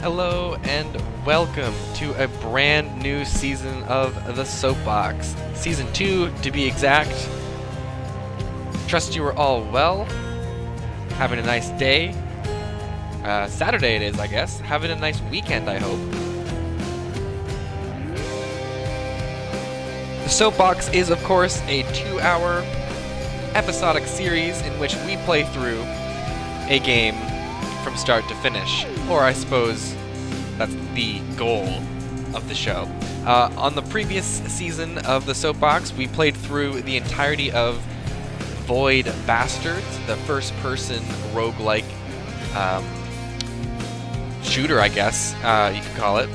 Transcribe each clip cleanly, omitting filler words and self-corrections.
Hello and welcome to a brand new season of the Soapbox. Season 2 to be exact. Trust you are all well. Having a nice day. Saturday it is, I guess. Having a nice weekend, I hope. The Soapbox is, of course, a 2-hour episodic series in which we play through a game from start to finish. Or I suppose that's the goal of the show. On the previous season of the Soapbox, we played through the entirety of Void Bastards, the first-person roguelike shooter, I guess you could call it.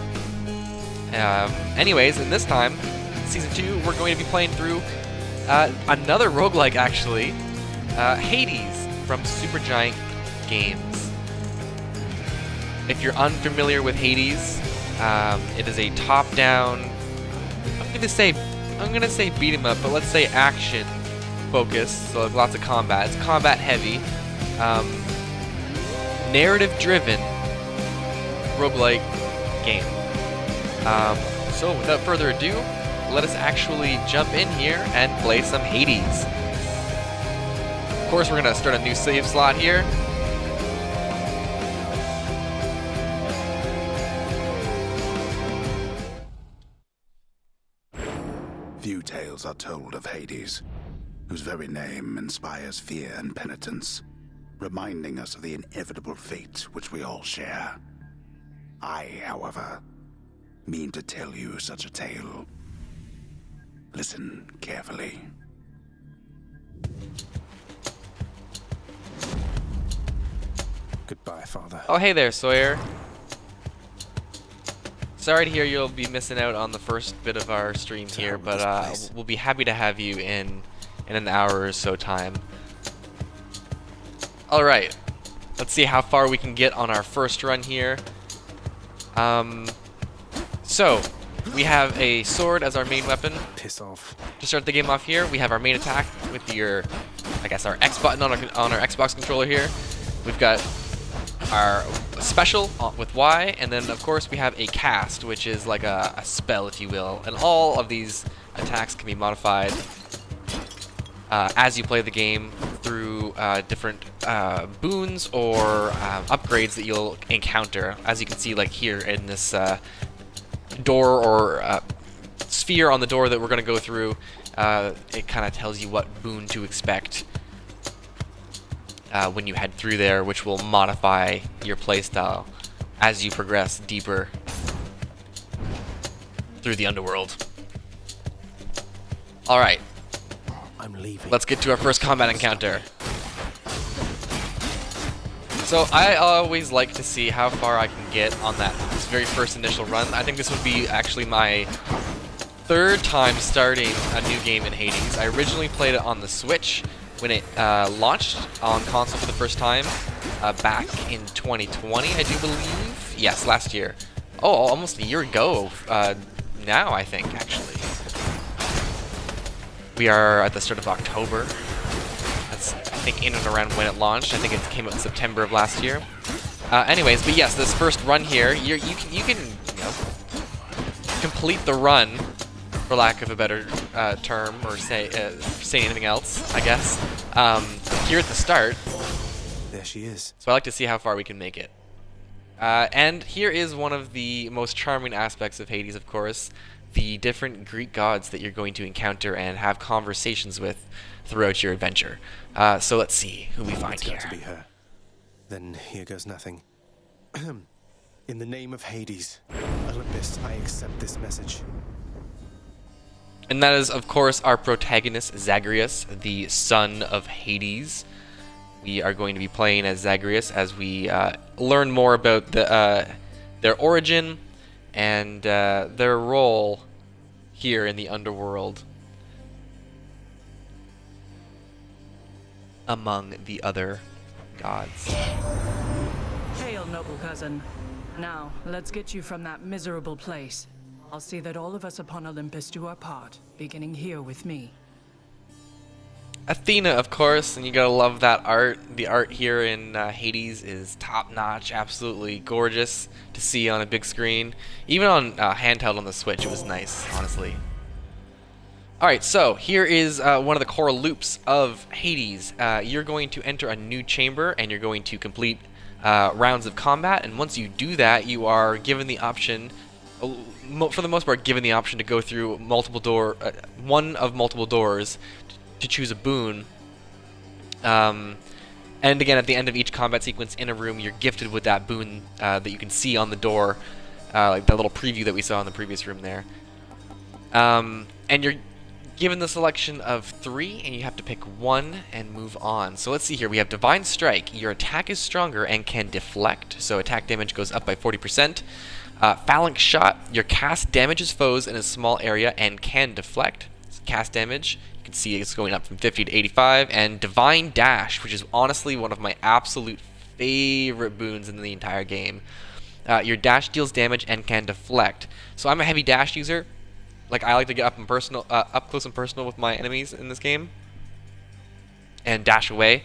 Anyways, in this time, Season 2, we're going to be playing through another roguelike, actually, Hades from Supergiant Games. If you're unfamiliar with Hades, it is a top-down, I'm gonna say beat 'em up, but let's say action focused, so lots of combat. It's combat heavy, narrative driven roguelike game. So without further ado, let us actually jump in here and play some Hades. Of course, we're gonna start a new save slot here. Few tales are told of Hades, whose very name inspires fear and penitence, reminding us of the inevitable fate which we all share. I, however, mean to tell you such a tale. Listen carefully. Goodbye, Father. Oh, hey there, Sawyer. Sorry to hear you'll be missing out on the first bit of our stream here, but we'll be happy to have you in an hour or so time. Alright, let's see how far we can get on our first run here. So, we have a sword as our main weapon. Piss off. To start the game off here, we have our main attack with your, I guess, our X button on our Xbox controller here. We've got our special with Y, and then of course we have a cast, which is like a spell, if you will. And all of these attacks can be modified as you play the game through different boons or upgrades that you'll encounter. As you can see, like here in this door or sphere on the door that we're going to go through, it kind of tells you what boon to expect when you head through there, which will modify your playstyle as you progress deeper through the underworld. Alright, I'm leaving. let's get to our first combat encounter. So I always like to see how far I can get on this very first initial run. I think this would be actually my third time starting a new game in Hades. I originally played it on the Switch when it launched on console for the first time back in 2020, I do believe. Yes, last year. Oh, almost a year ago now, I think, actually. We are at the start of October. That's, I think, in and around when it launched. I think it came out in September of last year. Anyways, but yes, this first run here, you can complete the run, for lack of a better term, or say anything else, I guess, here at the start. There she is. So I like to see how far we can make it. And here is one of the most charming aspects of Hades, of course, the different Greek gods that you're going to encounter and have conversations with throughout your adventure. So let's see who we find It's here. got to be her. Then here goes nothing. In the name of Hades, Olympus, I accept this message. And that is, of course, our protagonist, Zagreus, the son of Hades. We are going to be playing as Zagreus as we learn more about their origin and their role here in the underworld among the other gods. Hail, noble cousin. Now, let's get you from that miserable place. I'll see that all of us upon Olympus do our part, beginning here with me. Athena, of course, and you gotta love that art. The art here in Hades is top-notch, absolutely gorgeous to see on a big screen. Even on handheld on the Switch, it was nice, honestly. Alright, so here is one of the core loops of Hades. You're going to enter a new chamber, and you're going to complete rounds of combat, and once you do that, you are given the option, for the most part, given the option to go through one of multiple doors to choose a boon. And again, at the end of each combat sequence in a room, you're gifted with that boon that you can see on the door, like that little preview that we saw in the previous room there. And you're given the selection of 3, and you have to pick one and move on. So let's see here. We have Divine Strike. Your attack is stronger and can deflect, so attack damage goes up by 40%. Phalanx Shot. Your cast damages foes in a small area and can deflect. Cast damage, you can see it's going up from 50 to 85. And Divine Dash, which is honestly one of my absolute favorite boons in the entire game. Your dash deals damage and can deflect. So I'm a heavy dash user. Like, I like to get up close and personal with my enemies in this game, and dash away,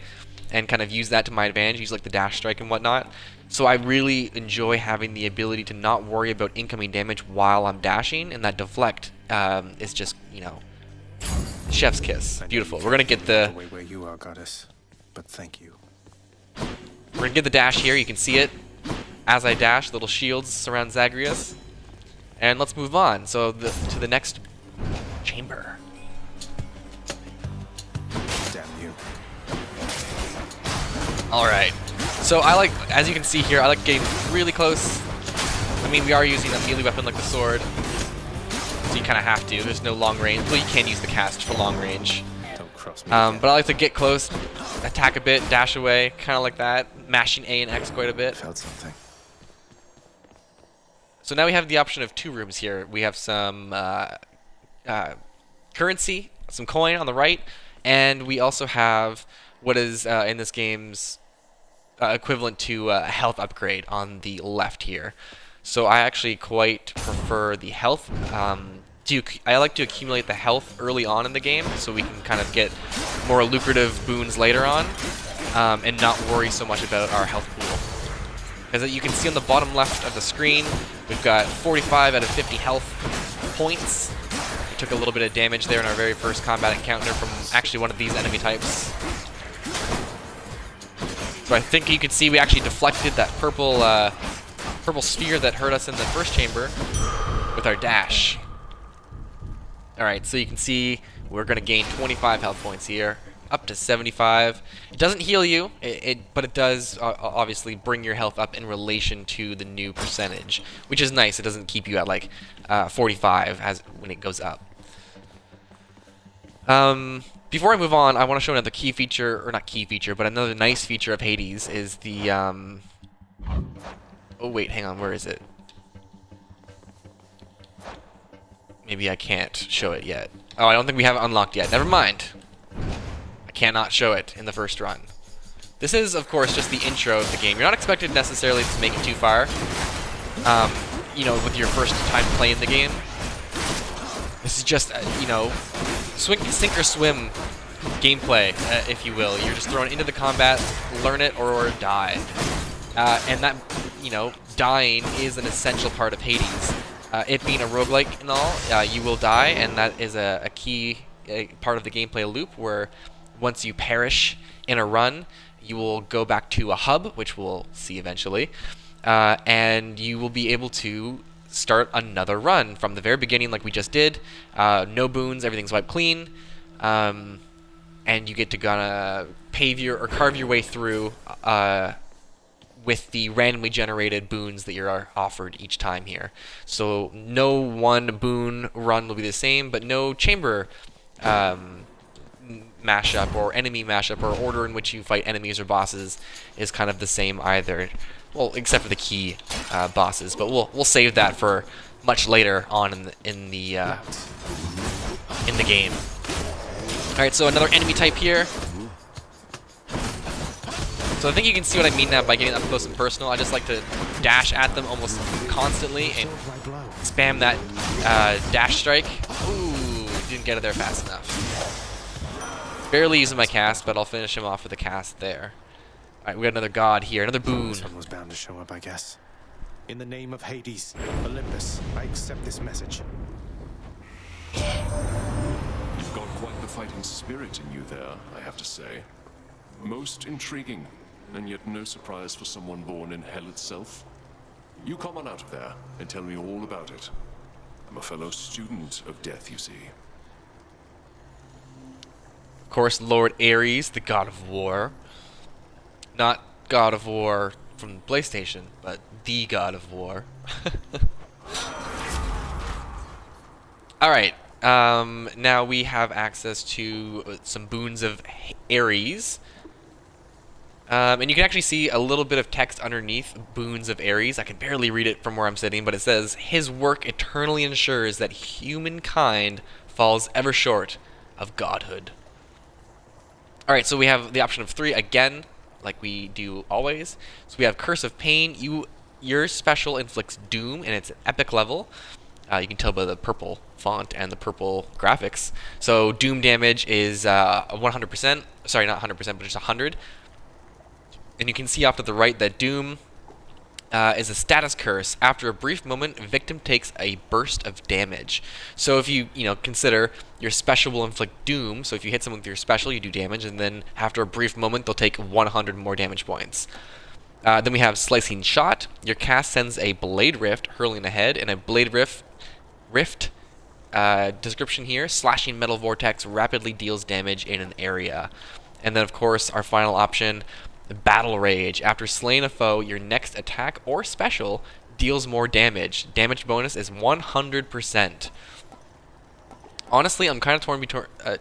and kind of use that to my advantage. Use like the dash strike and whatnot. So I really enjoy having the ability to not worry about incoming damage while I'm dashing, and that deflect is just, you know, chef's kiss. Beautiful. We're gonna get the way where you are, goddess, but thank you. We're gonna get the dash here. You can see it as I dash. Little shields surround Zagreus. And let's move on. So to the next chamber. Damn you. Alright. So I like, as you can see here, I like getting really close. I mean, we are using a melee weapon like the sword, so you kind of have to. There's no long range. Well, you can use the cast for long range. Don't cross me. But I like to get close, attack a bit, dash away, kind of like that. Mashing A and X quite a bit. Felt something. So now we have the option of 2 rooms here. We have some currency, some coin on the right, and we also have what is in this game's equivalent to a health upgrade on the left here. So I actually quite prefer the health. I like to accumulate the health early on in the game so we can kind of get more lucrative boons later on, and not worry so much about our health pool. As you can see on the bottom left of the screen, we've got 45 out of 50 health points. We took a little bit of damage there in our very first combat encounter from actually one of these enemy types. So I think you can see we actually deflected that purple sphere that hurt us in the first chamber with our dash. Alright, so you can see we're going to gain 25 health points here, up to 75. It doesn't heal you, but it does obviously bring your health up in relation to the new percentage, which is nice. It doesn't keep you at like 45 when it goes up. Before I move on, I want to show another key feature, or not key feature, but another nice feature of Hades is the oh wait, hang on, where is it? Maybe I can't show it yet. Oh, I don't think we have it unlocked yet. Never mind. I cannot show it in the first run. This is, of course, just the intro of the game. You're not expected necessarily to make it too far, you know, with your first time playing the game. This is just, you know, sink or swim gameplay, if you will. You're just thrown into the combat, learn it or die. And that, you know, dying is an essential part of Hades. It being a roguelike and all, you will die, and that is a key part of the gameplay loop where once you perish in a run, you will go back to a hub, which we'll see eventually, and you will be able to start another run from the very beginning like we just did. No boons, everything's wiped clean, and you get to carve your way through with the randomly generated boons that you're offered each time here. So no one boon run will be the same, but no chamber mashup or enemy mashup or order in which you fight enemies or bosses is kind of the same either. Well, except for the key bosses, but we'll save that for much later on in the game. All right, so another enemy type here. So I think you can see what I mean now by getting up close and personal. I just like to dash at them almost constantly and spam that dash strike. Ooh, didn't get it there fast enough. Barely using my cast, but I'll finish him off with a cast there. Alright, we got another god here, another boon. Someone was bound to show up, I guess. In the name of Hades, Olympus, I accept this message. You've got quite the fighting spirit in you there, I have to say. Most intriguing, and yet no surprise for someone born in hell itself. You come on out of there and tell me all about it. I'm a fellow student of death, you see. Of course, Lord Ares, the god of war. Not God of War from PlayStation, but the God of War. Alright, now we have access to some boons of Ares. And you can actually see a little bit of text underneath boons of Ares. I can barely read it from where I'm sitting, but it says, his work eternally ensures that humankind falls ever short of godhood. Alright, so we have the option of 3 again, like we do always. So we have Curse of Pain. Your special inflicts doom, and it's an epic level. You can tell by the purple font and the purple graphics. So doom damage is 100%. Sorry, not 100%, but just 100. And you can see off to the right that doom is a status curse. After a brief moment, victim takes a burst of damage. So if you consider your special will inflict doom, so if you hit someone with your special, you do damage, and then after a brief moment, they'll take 100 more damage points. Then we have Slicing Shot. Your cast sends a Blade Rift hurling ahead, and a Blade Rift description here, slashing metal vortex rapidly deals damage in an area. And then of course our final option, Battle Rage. After slaying a foe, your next attack or special deals more damage. Damage bonus is 100%. Honestly, I'm kind of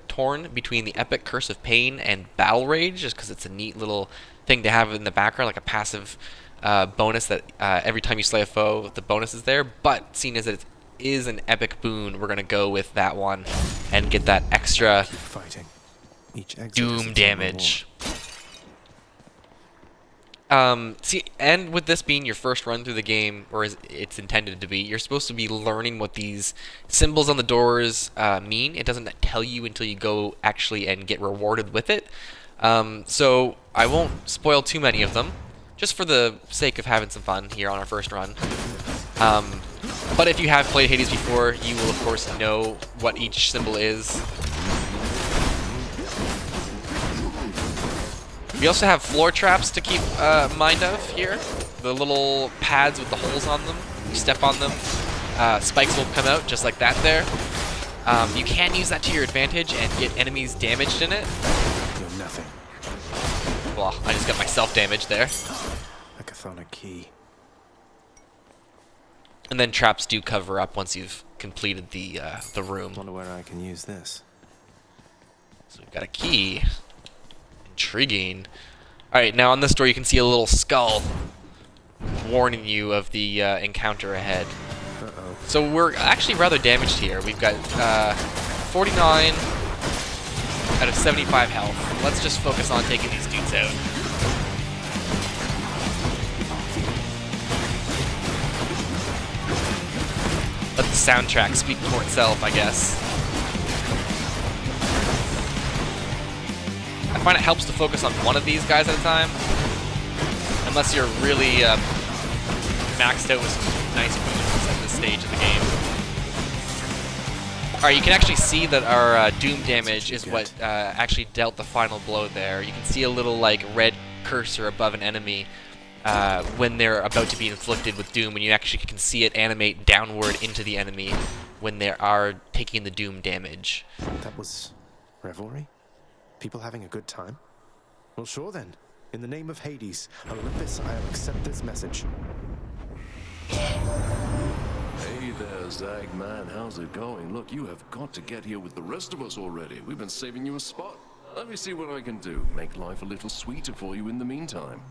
torn between the Epic Curse of Pain and Battle Rage, just because it's a neat little thing to have in the background, like a passive bonus that every time you slay a foe, the bonus is there. But seeing as it is an epic boon, we're going to go with that one and get that extra Fighting. Each exit is doom its own damage. See, and with this being your first run through the game, or as it's intended to be, you're supposed to be learning what these symbols on the doors mean. It doesn't tell you until you go actually and get rewarded with it. So I won't spoil too many of them, just for the sake of having some fun here on our first run. But if you have played Hades before, you will of course know what each symbol is. We also have floor traps to keep mind of here. The little pads with the holes on them. You step on them, spikes will come out just like that there. You can use that to your advantage and get enemies damaged in it. You're nothing. Well, I just got myself damaged there. A chthonic key. And then traps do cover up once you've completed the room. Wonder where I can use this. So we've got a key. Intriguing. Alright, now on this door you can see a little skull warning you of the encounter ahead. Uh-oh. So we're actually rather damaged here. We've got 49 out of 75 health. Let's just focus on taking these dudes out. Let the soundtrack speak for itself, I guess. I find it helps to focus on one of these guys at a time, unless you're really maxed out with some nice boons at this stage of the game. Alright, you can actually see that our doom damage is what actually dealt the final blow there. You can see a little like red cursor above an enemy when they're about to be inflicted with doom, and you actually can see it animate downward into the enemy when they are taking the doom damage. That was revelry? People having a good time? Well, sure then. In the name of Hades, Olympus, I'll accept this message. Hey there, Zag man, how's it going? Look, you have got to get here with the rest of us already. We've been saving you a spot. Let me see what I can do. Make life a little sweeter for you in the meantime.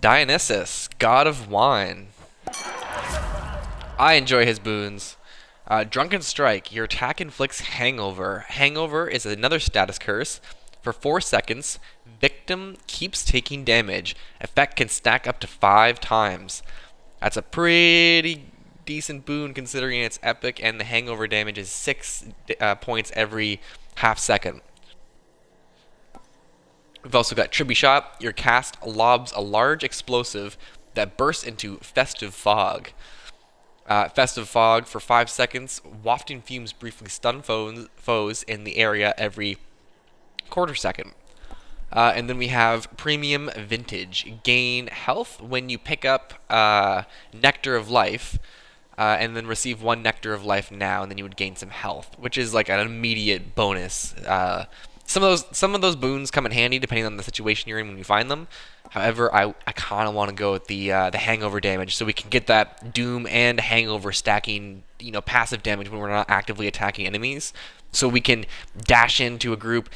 Dionysus, god of wine. I enjoy his boons. Drunken Strike. Your attack inflicts hangover. Hangover is another status curse. For 4 seconds, victim keeps taking damage. Effect can stack up to 5 times. That's a pretty decent boon considering it's epic, and the hangover damage is 6 points every half second. We've also got Tribby Shot. Your cast lobs a large explosive that bursts into Festive Fog. Festive Fog for 5 seconds. Wafting fumes briefly stun foes in the area every quarter second. And then we have Premium Vintage. Gain health when you pick up Nectar of Life, and then receive 1 Nectar of Life now, and then you would gain some health, which is like an immediate bonus. Some of those boons come in handy depending on the situation you're in when you find them. However, I kind of want to go with the hangover damage, so we can get that Doom and Hangover stacking, passive damage when we're not actively attacking enemies. So we can dash into a group,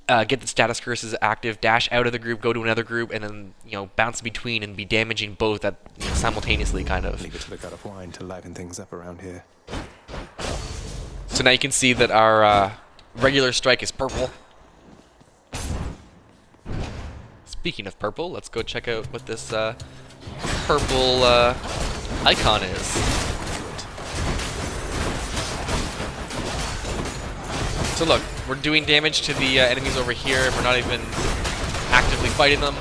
get the status curses active, dash out of the group, go to another group, and then bounce between and be damaging both at simultaneously, kind of. Leave it to the god of wine to liven things up around here. So now you can see that our regular strike is purple. Speaking of purple, let's go check out what this purple icon is. So look, we're doing damage to the enemies over here, and we're not even actively fighting them.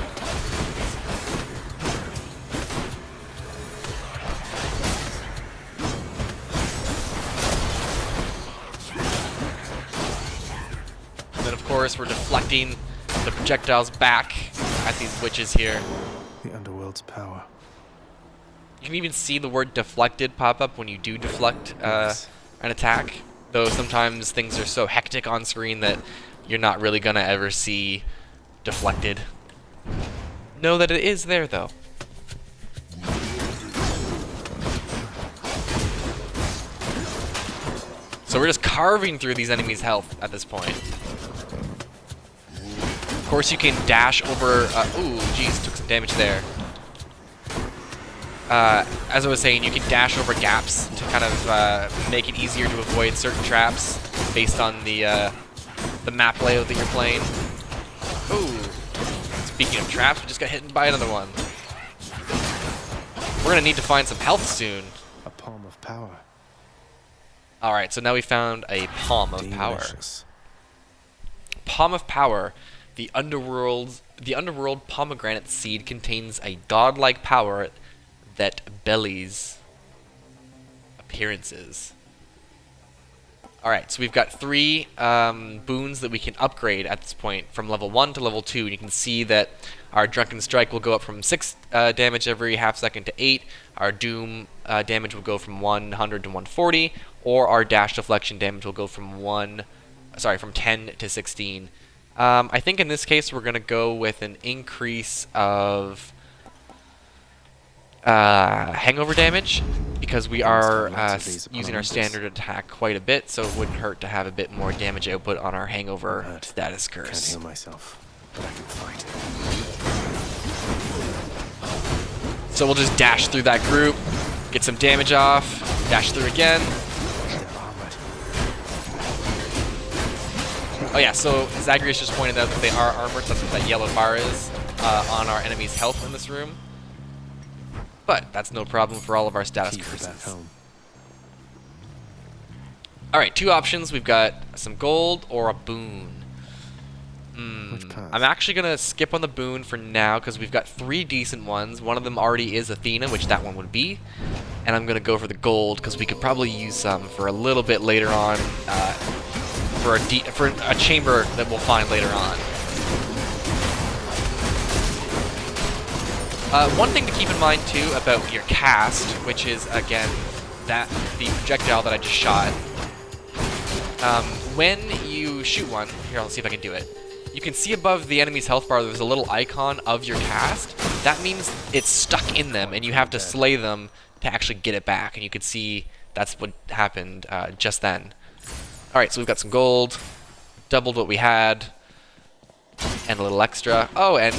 And then of course we're deflecting the projectiles back at these witches here. The underworld's power. You can even see the word deflected pop up when you do deflect an attack. Though sometimes things are so hectic on screen that you're not really gonna ever see deflected. Know that it is there though. So we're just carving through these enemies' health at this point. Of course, you can dash over. Ooh, jeez, took some damage there. As I was saying, you can dash over gaps to kind of make it easier to avoid certain traps based on the map layout that you're playing. Ooh, speaking of traps, we just got hit by another one. We're gonna need to find some health soon. A palm of power. All right, so now we found a palm of power. Delicious. Palm of power. The underworld pomegranate seed contains a godlike power that bellies appearances. Alright, so we've got 3 boons that we can upgrade at this point from level 1 to level 2. And you can see that our Drunken Strike will go up from 6 damage every half second to 8. Our Doom damage will go from 100 to 140. Or our Dash Deflection damage will go from 10 to 16. I think in this case we're going to go with an increase of hangover damage, because we are using our standard attack quite a bit, so it wouldn't hurt to have a bit more damage output on our hangover status Can't curse. heal myself, but I can fight. So we'll just dash through that group, get some damage off, dash through again. They're armored. Oh yeah, so Zagreus just pointed out that they are armored. That's what that yellow bar is on our enemy's health in this room. But that's no problem for all of our status Keep it back curses. home. Alright, 2 options. We've got some gold or a boon. Which path? I'm actually going to skip on the boon for now because we've got 3 decent ones. One of them already is Athena, which that one would be. And I'm going to go for the gold because we could probably use some for a little bit later on for a chamber that we'll find later on. One thing to keep in mind too about your cast, which is again the projectile that I just shot. When you shoot one, here I'll see if I can do it. You can see above the enemy's health bar there's a little icon of your cast. That means it's stuck in them, and you have to slay them to actually get it back. And you can see that's what happened just then. All right, so we've got some gold, doubled what we had, and a little extra. Oh, and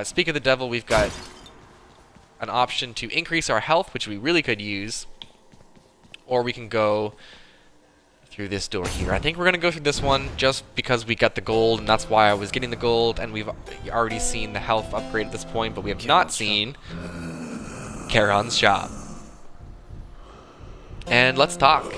speak of the devil, we've got an option to increase our health, which we really could use, or we can go through this door here. I think we're gonna go through this one just because we got the gold, and that's why I was getting the gold, and we've already seen the health upgrade at this point, but we have not seen Charon's shop. And let's talk.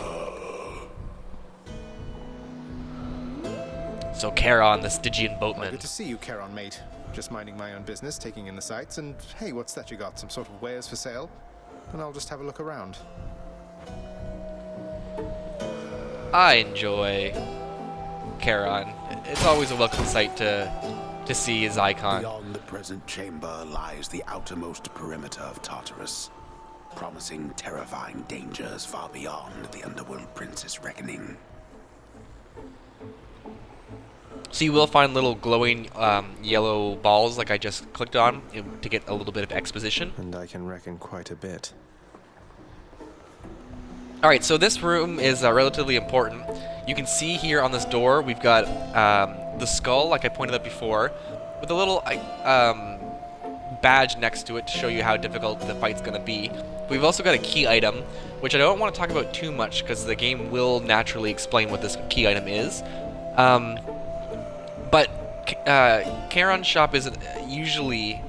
So Charon, the Stygian boatman. Good to see you, Charon, mate. Just minding my own business, taking in the sights, and hey, what's that you got? Some sort of wares for sale? And I'll just have a look around. I enjoy Charon. It's always a welcome sight to see his icon. Beyond the present chamber lies the outermost perimeter of Tartarus, promising terrifying dangers far beyond the Underworld Prince's reckoning. So you will find little glowing yellow balls like I just clicked on to get a little bit of exposition. And I can reckon quite a bit. Alright, so this room is relatively important. You can see here on this door we've got the skull, like I pointed out before, with a little badge next to it to show you how difficult the fight's going to be. We've also got a key item, which I don't want to talk about too much because the game will naturally explain what this key item is. But Charon's shop is usually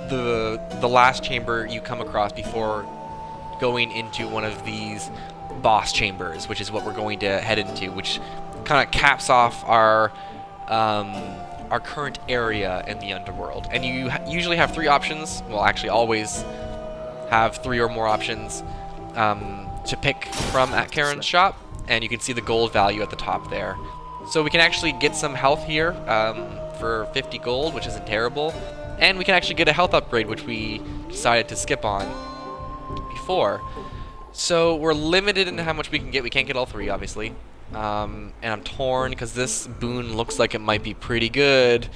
the last chamber you come across before going into one of these boss chambers, which is what we're going to head into, which kind of caps off our current area in the underworld. And you usually have 3 options. Well, actually, always have 3 or more options to pick from at Charon's shop, and you can see the gold value at the top there. So we can actually get some health here for 50 gold, which isn't terrible, and we can actually get a health upgrade, which we decided to skip on before. So we're limited in how much we can get. We can't get all 3, obviously. And I'm torn because this boon looks like it might be pretty good.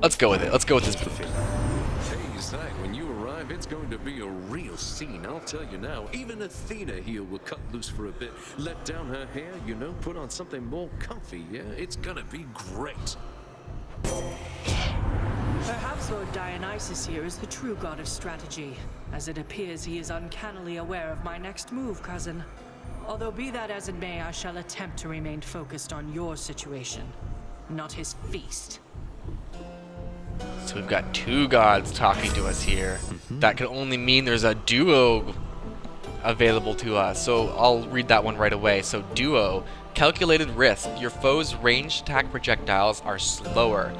Let's go with it. Let's go with this boon. Hey, Zach, when you arrive, it's going to be a real scene, I'll tell you now. Even Athena here will cut loose for a bit, let down her hair, you know, put on something more comfy, yeah? It's gonna be great. Perhaps Lord Dionysus here is the true god of strategy, as it appears he is uncannily aware of my next move, cousin. Although be that as it may, I shall attempt to remain focused on your situation, not his feast. So we've got 2 gods talking to us here. That could only mean there's a duo available to us. So I'll read that one right away. So duo, calculated risk. Your foe's ranged attack projectiles are slower.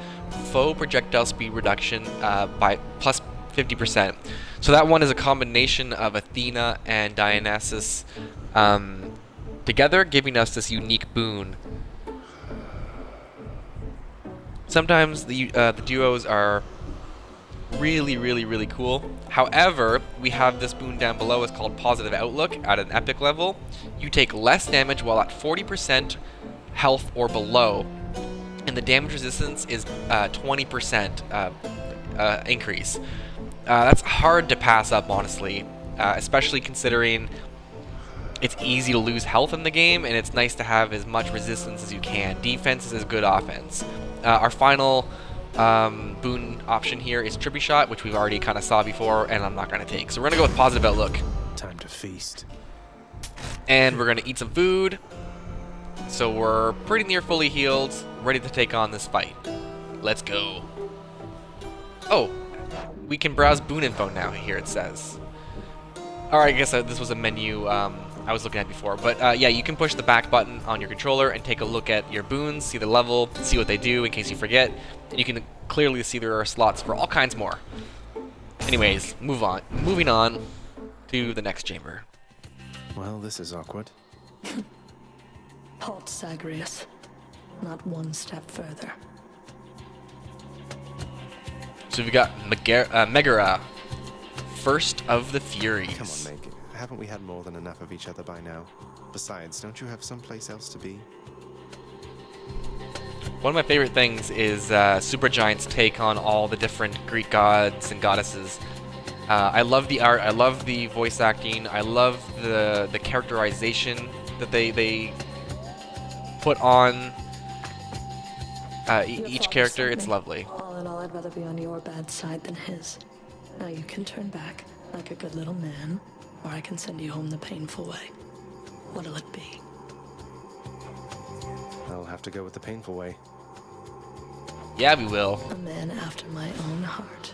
Foe projectile speed reduction by plus 50%. So that one is a combination of Athena and Dionysus together, giving us this unique boon. Sometimes the duos are really cool. However, we have this boon down below. It's called Positive Outlook at an epic level. You take less damage while at 40% health or below, and the damage resistance is 20% increase. That's hard to pass up, honestly, especially considering it's easy to lose health in the game, and it's nice to have as much resistance as you can. Defense is as good offense. Our final boon option here is Trippy Shot, which we've already kind of saw before, and I'm not going to take. So we're going to go with Positive Outlook. Time to feast. And we're going to eat some food. So we're pretty near fully healed, ready to take on this fight. Let's go. Oh, we can browse boon info now, here it says. Alright, I guess this was a menu I was looking at before. But yeah, you can push the back button on your controller and take a look at your boons, see the level, see what they do in case you forget. And you can clearly see there are slots for all kinds more. Anyways, moving on to the next chamber. Well, this is awkward. Halt, Zagreus. Not one step further. So we've got Megara, first of the Furies. Come on, Meg. Haven't we had more than enough of each other by now? Besides, don't you have someplace else to be? One of my favorite things is Supergiant's take on all the different Greek gods and goddesses. I love the art, I love the voice acting, I love the characterization that they put on each character. It's lovely. All in all, I'd rather be on your bad side than his. Now you can turn back like a good little man, or I can send you home the painful way. What'll it be? I'll have to go with the painful way. Yeah, we will. A man after my own heart.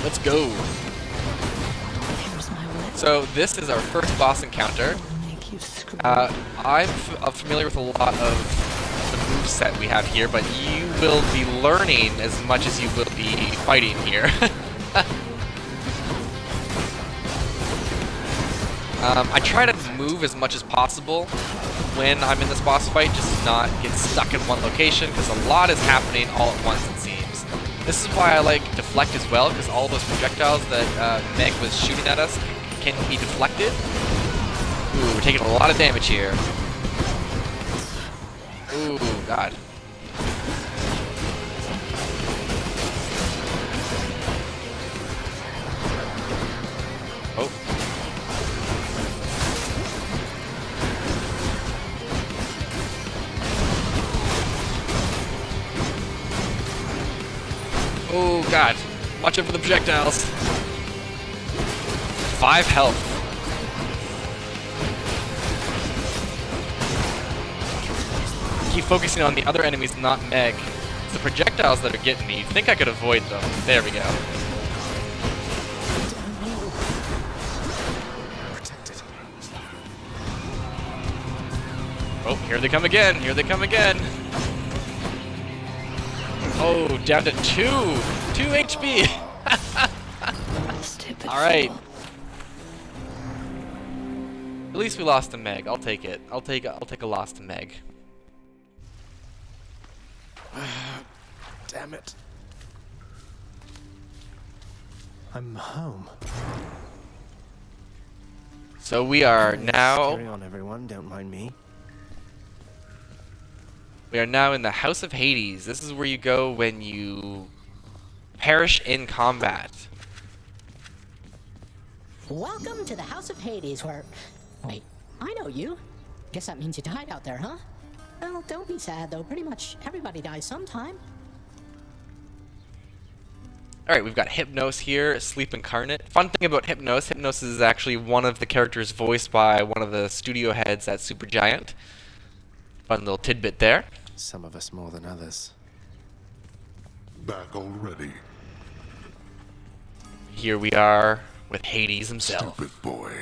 Let's go. Here's my way. So this is our first boss encounter. I'll make you I'm familiar with a lot of the moveset we have here, but you will be learning as much as you will be fighting here. I try to move as much as possible when I'm in this boss fight, just to not get stuck in one location, because a lot is happening all at once, it seems. This is why I like deflect as well, because all those projectiles that Meg was shooting at us can be deflected. Ooh, we're taking a lot of damage here. Ooh, God. Oh. Oh, God. Watch out for the projectiles. 5 health. Keep focusing on the other enemies, not Meg. It's the projectiles that are getting me. You'd think I could avoid them. There we go. Protected. Oh, here they come again. Here they come again. Oh, down to 2 HP. Stupid All right. fool. At least we lost to Meg. I'll take it. I'll take a loss to Meg. Damn it. I'm home. So we are now. Carry on, everyone. Don't mind me. We are now in the House of Hades. This is where you go when you perish in combat. Welcome to the House of Hades, where... Wait, I know you. Guess that means you died out there, huh? Well, don't be sad, though. Pretty much everybody dies sometime. Alright, we've got Hypnos here, Sleep Incarnate. Fun thing about Hypnos is actually one of the characters voiced by one of the studio heads at Supergiant. Fun little tidbit there. Some of us more than others. Back already, Here we are with Hades himself. stupid boy.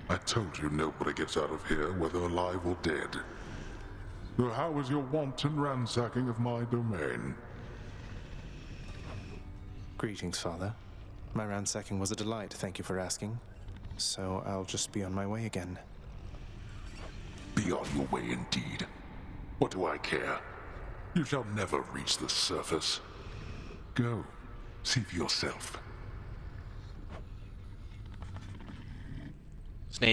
I told you nobody gets out of here, whether alive or dead. So how was your wanton ransacking of my domain? Greetings, Father. My ransacking was a delight, thank you for asking. So I'll just be on my way again. Be on your way indeed. What do I care? You shall never reach the surface. Go, see for yourself. So now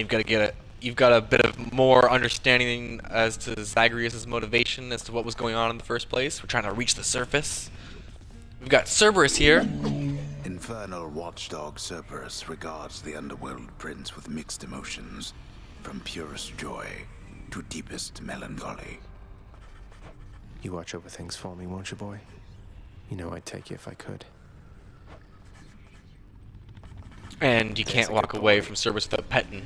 you've got a bit of more understanding as to Zagreus' motivation as to what was going on in the first place. We're trying to reach the surface. We've got Cerberus here. Infernal watchdog Cerberus regards the underworld prince with mixed emotions, from purest joy to deepest melancholy. You watch over things for me, won't you, boy? You know I'd take you if I could. And you can't walk away from Cerberus without petting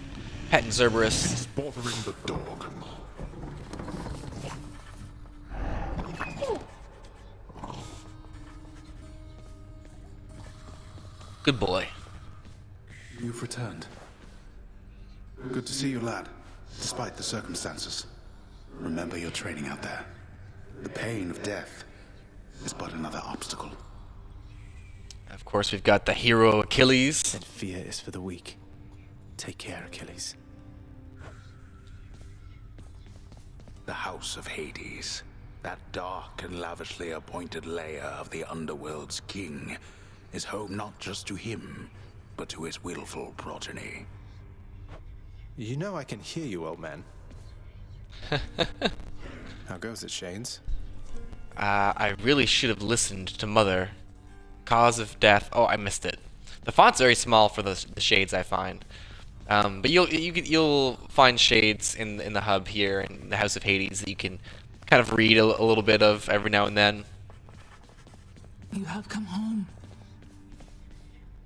Cerberus. It's bothering the dog. Good boy. You've returned. Good to see you, lad, despite the circumstances. Remember your training out there. The pain of death is but another obstacle. Of course, we've got the hero Achilles. And fear is for the weak. Take care, Achilles. The House of Hades, that dark and lavishly appointed lair of the underworld's king, is home not just to him, but to his willful progeny. You know I can hear you, old man. How goes it, Shades? I really should have listened to Mother. Cause of death. Oh, I missed it. The font's very small for the shades, I find. But you'll find shades in the hub here in the House of Hades that you can kind of read a little bit of every now and then. You have come home.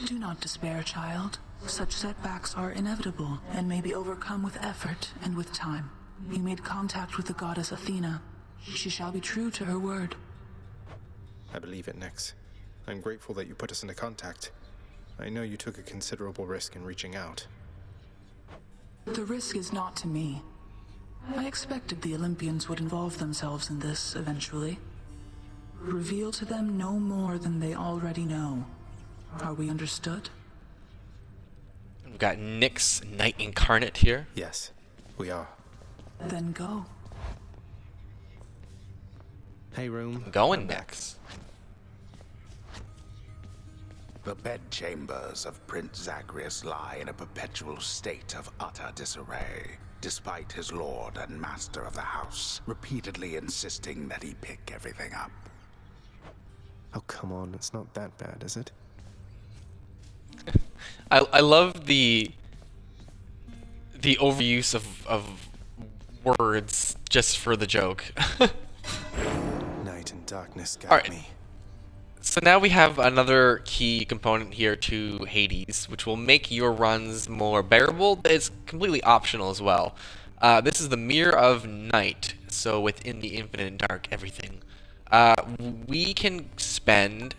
Do not despair, child. Such setbacks are inevitable and may be overcome with effort and with time. You made contact with the goddess Athena. She shall be true to her word. I believe it, Nyx. I'm grateful that you put us into contact. I know you took a considerable risk in reaching out. The risk is not to me. I expected the Olympians would involve themselves in this eventually. Reveal to them no more than they already know. Are we understood? We've got Nyx, Knight Incarnate here. Yes, we are. Then go. Hey, room. Going Nyx. The bedchambers of Prince Zagreus lie in a perpetual state of utter disarray, despite his lord and master of the house repeatedly insisting that he pick everything up. Oh, come on. It's not that bad, is it? I love the overuse of words just for the joke. Night and darkness got Alright. me. So now we have another key component here to Hades, which will make your runs more bearable. It's completely optional as well. This is the Mirror of Night, so within the infinite and dark everything. We can spend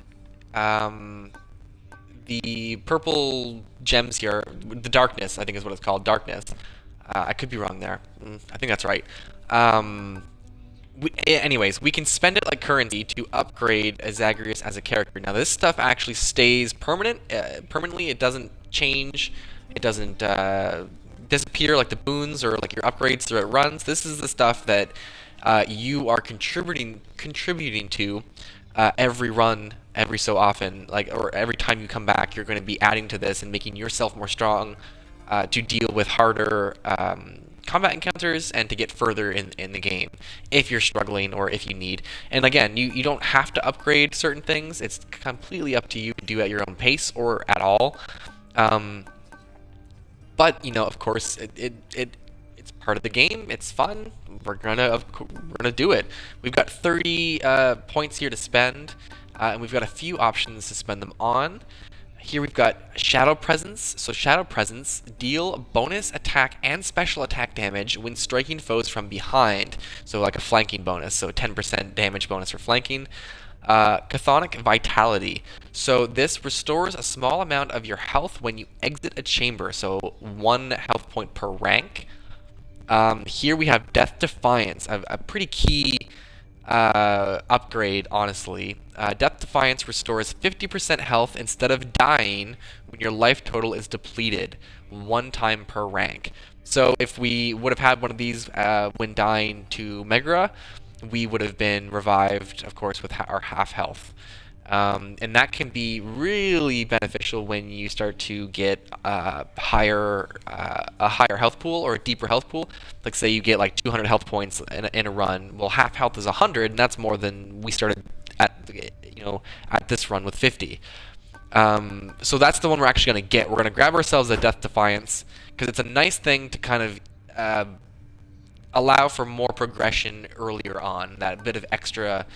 the purple gems here, the darkness, I think is what it's called, darkness. I could be wrong there. I think that's right. Anyways, we can spend it like currency to upgrade Zagreus as a character. Now, this stuff actually stays permanently. It doesn't change. It doesn't disappear like the boons or like your upgrades through it runs. This is the stuff that you are contributing to every run, every so often, or every time you come back. You're going to be adding to this and making yourself more strong to deal with harder combat encounters and to get further in the game if you're struggling or if you need. And again, you don't have to upgrade certain things. It's completely up to you to do at your own pace or at all. But of course, it's part of the game. It's fun. We're gonna do it. We've got 30 points here to spend, and we've got a few options to spend them on. Here we've got Shadow Presence. So Shadow Presence, deal bonus attack and special attack damage when striking foes from behind. So like a flanking bonus, so 10% damage bonus for flanking. Chthonic Vitality. So this restores a small amount of your health when you exit a chamber, so 1 health point per rank. Here we have Death Defiance, a pretty key upgrade, honestly. Death Defiance restores 50% health instead of dying when your life total is depleted, 1 time per rank. So if we would have had one of these when dying to Megara, we would have been revived, of course, with our half health. And that can be really beneficial when you start to get a higher health pool or a deeper health pool. Like say you get like 200 health points in a run. Well, half health is 100, and that's more than we started at this run with 50. So that's the one we're actually going to get. We're going to grab ourselves a Death Defiance because it's a nice thing to kind of allow for more progression earlier on. That bit of extra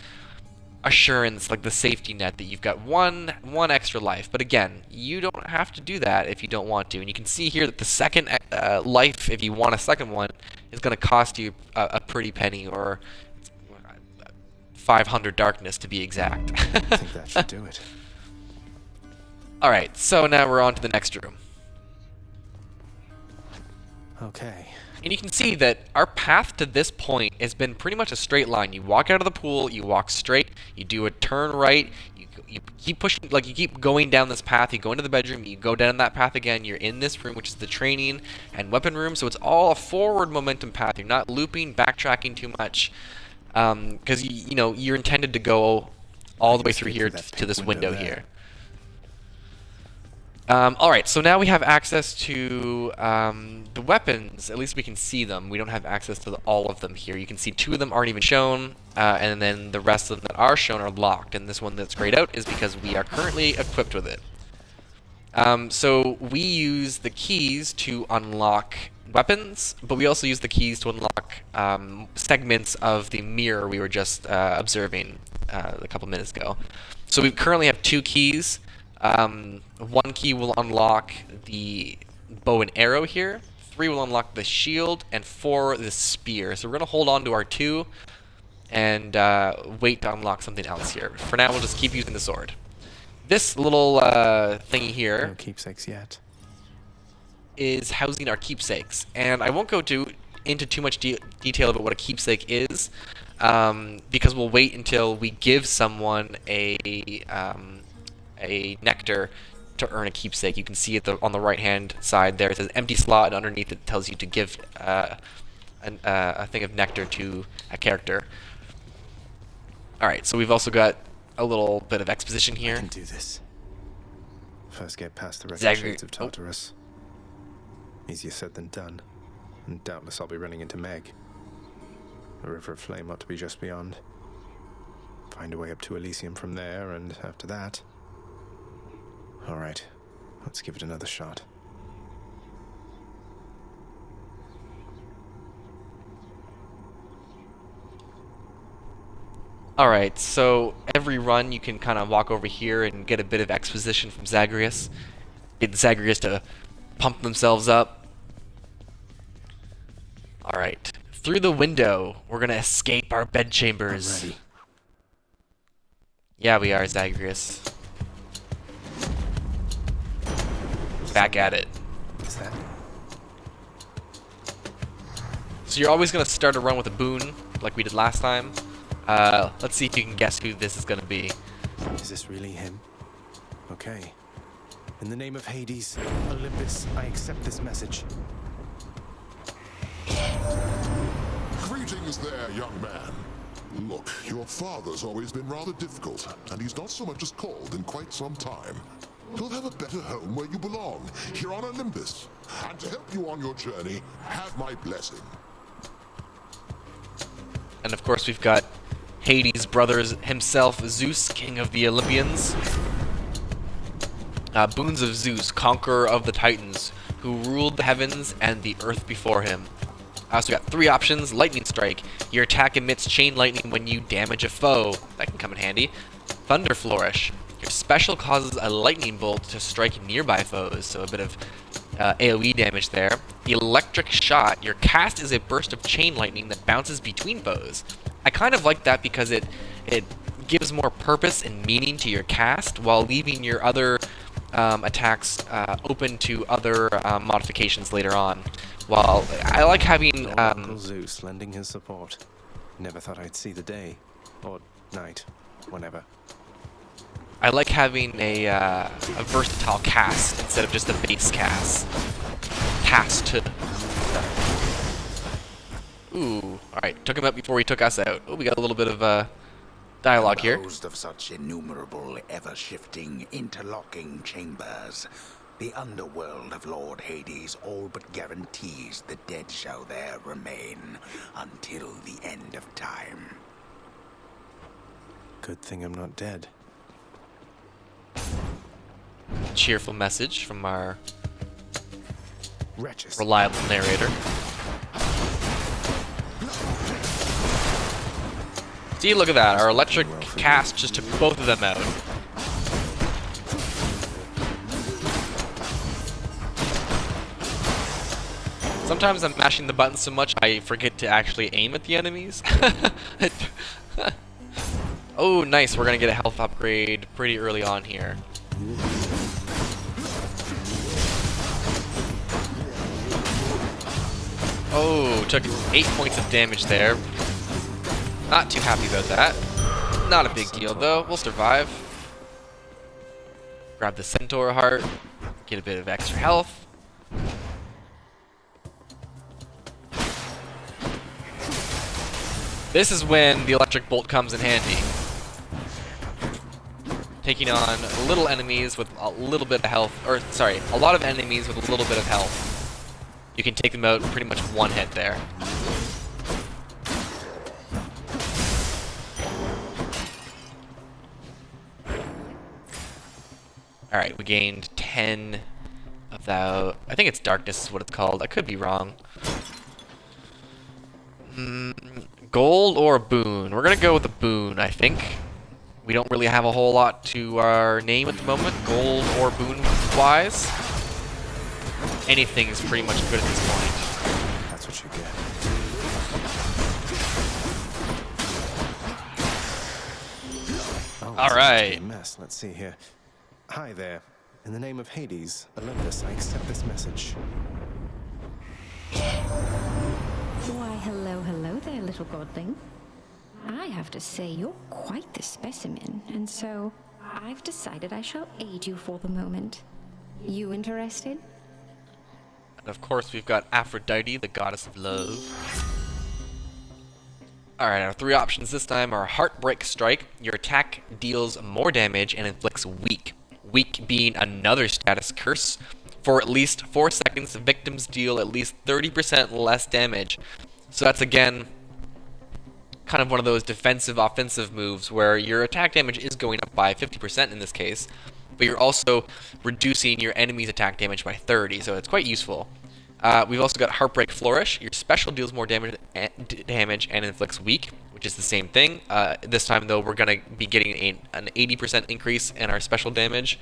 assurance, like the safety net that you've got one extra life. But again, you don't have to do that if you don't want to. And you can see here that the second life, if you want a second one, is going to cost you a pretty penny, or 500 darkness to be exact. I think that should do it. Alright, so now we're on to the next room. Okay. And you can see that our path to this point has been pretty much a straight line. You walk out of the pool, you walk straight, you do a turn right, you keep pushing, like you keep going down this path, you go into the bedroom, you go down that path again, you're in this room, which is the training and weapon room, so it's all a forward momentum path. You're not looping, backtracking too much, because you're intended to go all the way through here to this window here. Alright, so now we have access to the weapons. At least we can see them. We don't have access to all of them here. You can see 2 of them aren't even shown, and then the rest of them that are shown are locked. And this one that's grayed out is because we are currently equipped with it. So we use the keys to unlock weapons, but we also use the keys to unlock segments of the mirror we were just observing a couple minutes ago. So we currently have 2 keys. 1 key will unlock the bow and arrow here, 3 will unlock the shield, and 4 the spear. So we're going to hold on to our 2 and wait to unlock something else here. For now, we'll just keep using the sword. This little thingy here... No keepsakes yet. is housing our keepsakes, and I won't go into too much detail about what a keepsake is, because we'll wait until we give someone a nectar to earn a keepsake. You can see it on the right hand side there. It says empty slot, and underneath it tells you to give a thing of nectar to a character. Alright, so we've also got a little bit of exposition here. I can do this. First get past the Zagreus. shades of Tartarus. Easier said than done. And doubtless I'll be running into Meg. The River of Flame ought to be just beyond. Find a way up to Elysium from there, and after that... Alright, let's give it another shot. Alright, so every run you can kind of walk over here and get a bit of exposition from Zagreus. Get Zagreus to pump themselves up. Alright, through the window, we're gonna escape our bedchambers. I'm ready. Yeah, we are, Zagreus. Back at it. What's that? So you're always gonna start a run with a boon, like we did last time. Let's see if you can guess who this is gonna be. Is this really him? Okay. In the name of Hades, Olympus, I accept this message. Greetings there, young man. Look, your father's always been rather difficult, and he's not so much as called in quite some time. You'll have a better home where you belong, here on Olympus. And to help you on your journey, have my blessing. And of course we've got Hades' brothers himself, Zeus, king of the Olympians. Boons of Zeus, conqueror of the Titans, who ruled the heavens and the earth before him. So we got 3 options. Lightning Strike. Your attack emits chain lightning when you damage a foe. That can come in handy. Thunder Flourish. Your special causes a lightning bolt to strike nearby foes, so a bit of AoE damage there. Electric Shot. Your cast is a burst of chain lightning that bounces between foes. I kind of like that because it gives more purpose and meaning to your cast while leaving your other attacks open to other modifications later on. While I like having Uncle Zeus lending his support. Never thought I'd see the day. Or night. Whenever. I like having a versatile cast instead of just a base cast. Cast to. Ooh, alright, took him out before he took us out. Oh, we got a little bit of dialogue here. Composed of such innumerable, ever-shifting, interlocking chambers, the underworld of Lord Hades all but guarantees the dead shall there remain until the end of time. Good thing I'm not dead. Cheerful message from our Wretches. reliable narrator. See, look at that. Our electric cast just took both of them out. Sometimes I'm mashing the buttons so much I forget to actually aim at the enemies. Oh, nice. We're going to get a health upgrade pretty early on here. Oh, took 8 points of damage there. Not too happy about that. Not a big deal, though. We'll survive. Grab the Centaur Heart. Get a bit of extra health. This is when the electric bolt comes in handy. Taking on little enemies with a little bit of health, or sorry, a lot of enemies with a little bit of health. You can take them out in pretty much one hit there. Alright, we gained 10 of that. I think it's darkness is what it's called. I could be wrong. Gold or boon? We're gonna go with a boon, I think. We don't really have a whole lot to our name at the moment, gold or boon wise. Anything is pretty much good at this point. That's what you get. Oh, All right. a mess. Let's see here. Hi there. In the name of Hades, Olympus, I accept this message. Why, hello there, little godling. I have to say, you're quite the specimen, and so I've decided I shall aid you for the moment. You interested? And of course, we've got Aphrodite, the goddess of love. Alright, our 3 options this time are Heartbreak Strike. Your attack deals more damage and inflicts weak. Weak being another status curse. For at least 4 seconds, victims deal at least 30% less damage. So that's again kind of one of those defensive offensive moves where your attack damage is going up by 50% in this case, but you're also reducing your enemy's attack damage by 30, so it's quite useful. We've also got Heartbreak Flourish. Your special deals more damage and inflicts weak, which is the same thing. This time though, we're going to be getting an 80% increase in our special damage.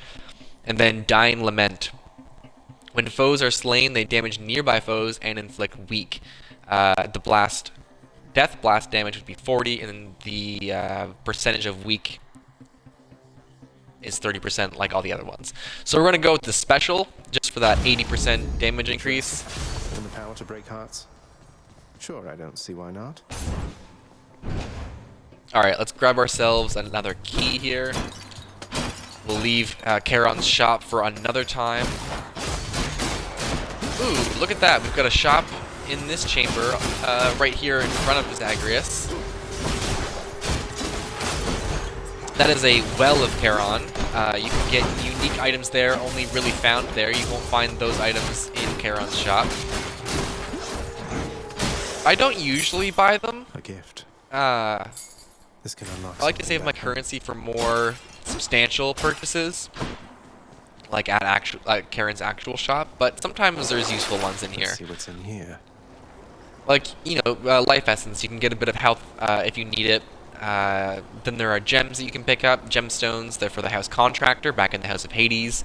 And then Dying Lament. When foes are slain, they damage nearby foes and inflict weak. The Death Blast damage would be 40, and the percentage of weak is 30% like all the other ones. So we're going to go with the special, just for that 80% damage increase. And the power to break hearts? Sure, I don't see why not. Alright, let's grab ourselves another key here. We'll leave Charon's shop for another time. Ooh, look at that. We've got a shop in this chamber right here in front of Zagreus. That is a Well of Charon. You can get unique items there, only really found there. You won't find those items in Charon's shop. I don't usually buy them. A gift. This can unlock. I like to save my currency for more substantial purchases, like at Charon's actual shop. But sometimes there's useful ones in here. Let's see what's in here. Like, you know, life essence. You can get a bit of health if you need it. Then there are gems that you can pick up, gemstones. They're for the House Contractor back in the House of Hades.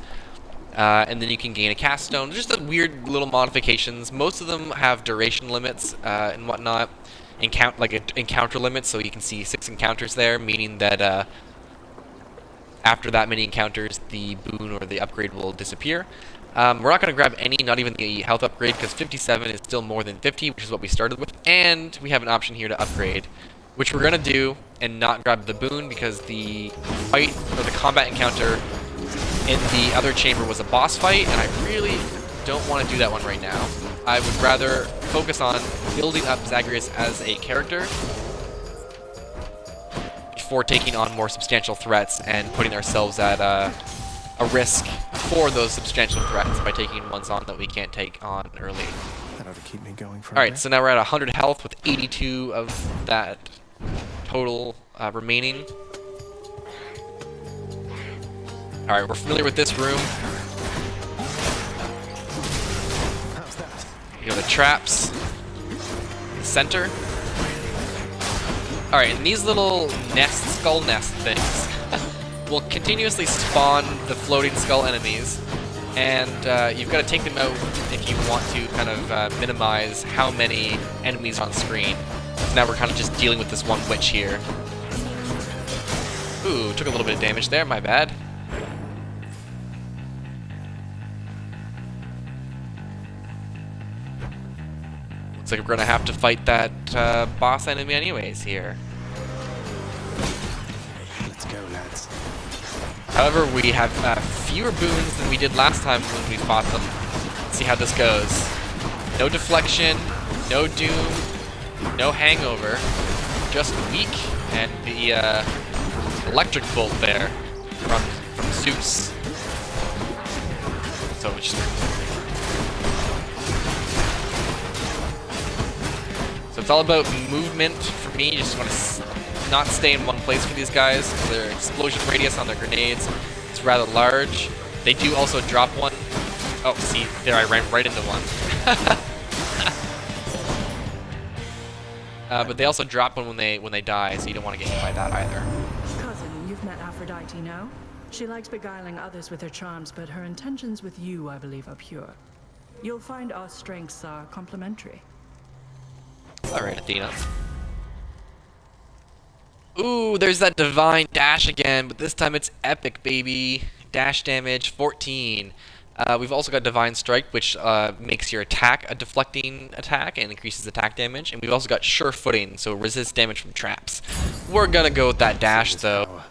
And then you can gain a cast stone. Just a weird little modifications. Most of them have duration limits and whatnot. Encounter limits, so you can see 6 encounters there, meaning that after that many encounters, the boon or the upgrade will disappear. We're not going to grab any, not even the health upgrade, because 57 is still more than 50, which is what we started with. And we have an option here to upgrade, which we're going to do and not grab the boon because the fight or the combat encounter in the other chamber was a boss fight, and I really don't want to do that one right now. I would rather focus on building up Zagreus as a character before taking on more substantial threats and putting ourselves at a risk for those substantial threats by taking ones on that we can't take on early. That ought to keep me going for Alright, so now we're at 100 health with 82 of that total remaining. Alright, we're familiar with this room. How's that? You know, the traps, the center. Alright, and these little skull nest things will continuously spawn the floating skull enemies, and you've got to take them out if you want to kind of minimize how many enemies on screen. So now we're kind of just dealing with this one witch here. Ooh, took a little bit of damage there, my bad. Looks like we're gonna have to fight that boss enemy anyways here. Let's go, lads. However, we have fewer boons than we did last time when we fought them. Let's see how this goes. No deflection, no doom, no hangover, just weak, and the electric bolt there from Zeus. So it's all about movement for me. You just want to not stay in one place for these guys. Their explosion radius on their grenades is rather large. They do also drop one. Oh, see, there I ran right into one. But they also drop one when they die, so you don't want to get hit by that either. Cousin, you've met Aphrodite now? She likes beguiling others with her charms, but her intentions with you, I believe, are pure. You'll find our strengths are complementary. Alright, Athena. Ooh, there's that divine dash again, but this time it's epic, baby. Dash damage 14. We've also got Divine Strike, which makes your attack a deflecting attack and increases attack damage. And we've also got Sure Footing, so resist damage from traps. We're gonna go with that dash, though.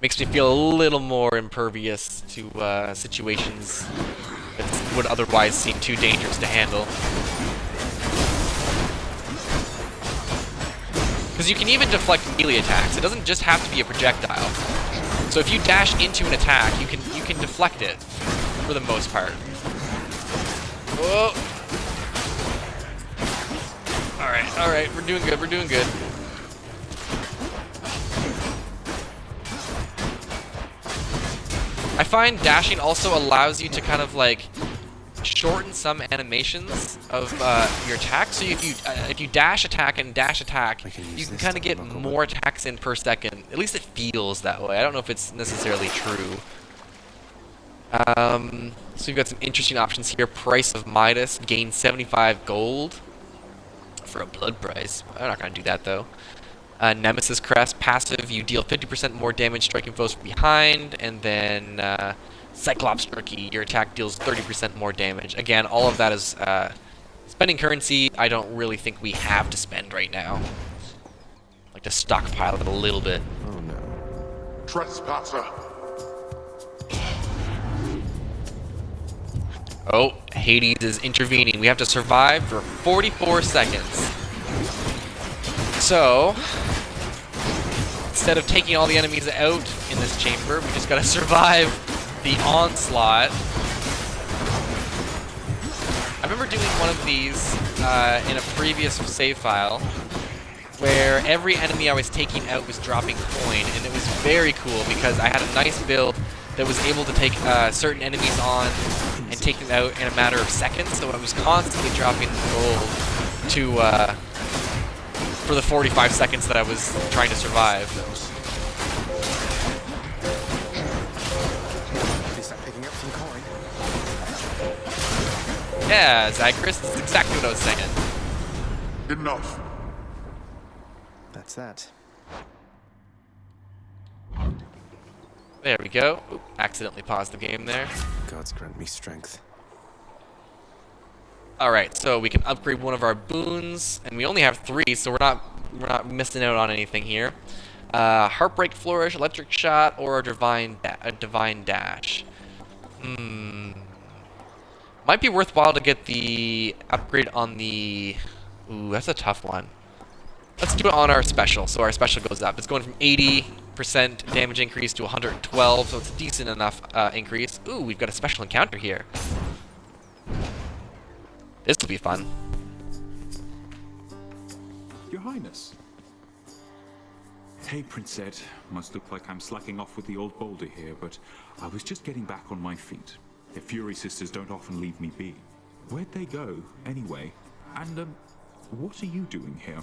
Makes me feel a little more impervious to situations that would otherwise seem too dangerous to handle. Because you can even deflect melee attacks. It doesn't just have to be a projectile. So if you dash into an attack, you can deflect it for the most part. Whoa! All right, we're doing good. We're doing good. I find dashing also allows you to kind of like shorten some animations of your attack. So if you dash attack and dash attack, you can kind of get more attacks in per second. At least it feels that way. I don't know if it's necessarily true. So we've got some interesting options here. Price of Midas, gain 75 gold for a blood price. I'm not gonna do that though. Nemesis Crest, passive, you deal 50% more damage striking foes from behind, and then Cyclops Turkey, your attack deals 30% more damage. Again, all of that is spending currency I don't really think we have to spend right now. I'd like to stockpile it a little bit. Oh no. Trespasser! Oh, Hades is intervening. We have to survive for 44 seconds. So, instead of taking all the enemies out in this chamber, we just gotta survive the onslaught. I remember doing one of these in a previous save file, where every enemy I was taking out was dropping coin, and it was very cool because I had a nice build that was able to take certain enemies on and take them out in a matter of seconds, so I was constantly dropping gold to for the 45 seconds that I was trying to survive. At least I'm picking up some coin. Yeah, Zagreus, that's exactly what I was saying. Enough! That's that. There we go. Oop, accidentally paused the game there. Gods grant me strength. Alright, so we can upgrade one of our boons, and we only have 3, so we're not missing out on anything here. Heartbreak Flourish, Electric Shot, or a Divine Dash. Might be worthwhile to get the upgrade on the... Ooh, that's a tough one. Let's do it on our special, so our special goes up. It's going from 80% damage increase to 112, so it's a decent enough increase. Ooh, we've got a special encounter here. This will be fun. Your Highness. Hey, Prince Ed. Must look like I'm slacking off with the old boulder here, but I was just getting back on my feet. The Fury Sisters don't often leave me be. Where'd they go, anyway? And, what are you doing here?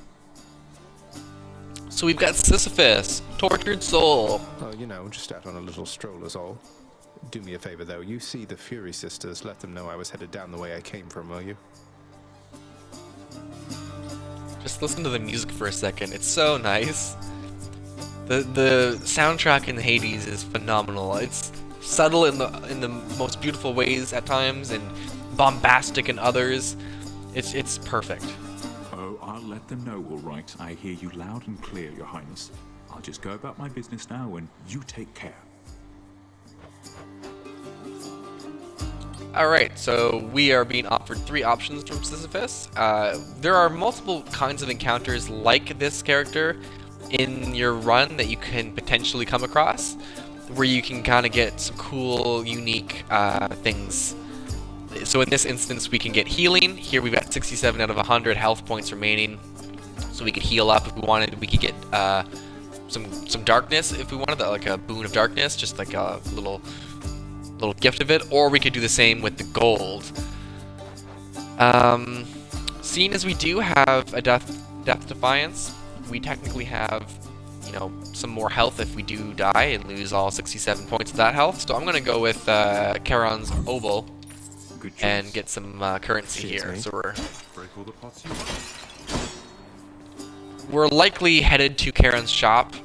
So we've got Sisyphus, Tortured Soul. Oh, you know, just out on a little stroll is all. Do me a favor, though. You see the Fury Sisters, let them know I was headed down the way I came from, will you? Just listen to the music for a second. It's so nice. The soundtrack in Hades is phenomenal. It's subtle in the most beautiful ways at times, and bombastic in others. It's perfect. Oh, I'll let them know, all right. I hear you loud and clear, Your Highness. I'll just go about my business now, and you take care. Alright, so we are being offered 3 options from Sisyphus. There are multiple kinds of encounters like this character in your run that you can potentially come across, where you can kind of get some cool, unique things. So in this instance, we can get healing. Here we've got 67 out of 100 health points remaining, so we could heal up if we wanted. We could get some darkness if we wanted, like a boon of darkness, just like a little gift of it, or we could do the same with the gold. Seeing as we do have a death defiance, we technically have, you know, some more health if we do die and lose all 67 points of that health. So I'm gonna go with Charon's Obol and get some currency here. So we're likely headed to Charon's shop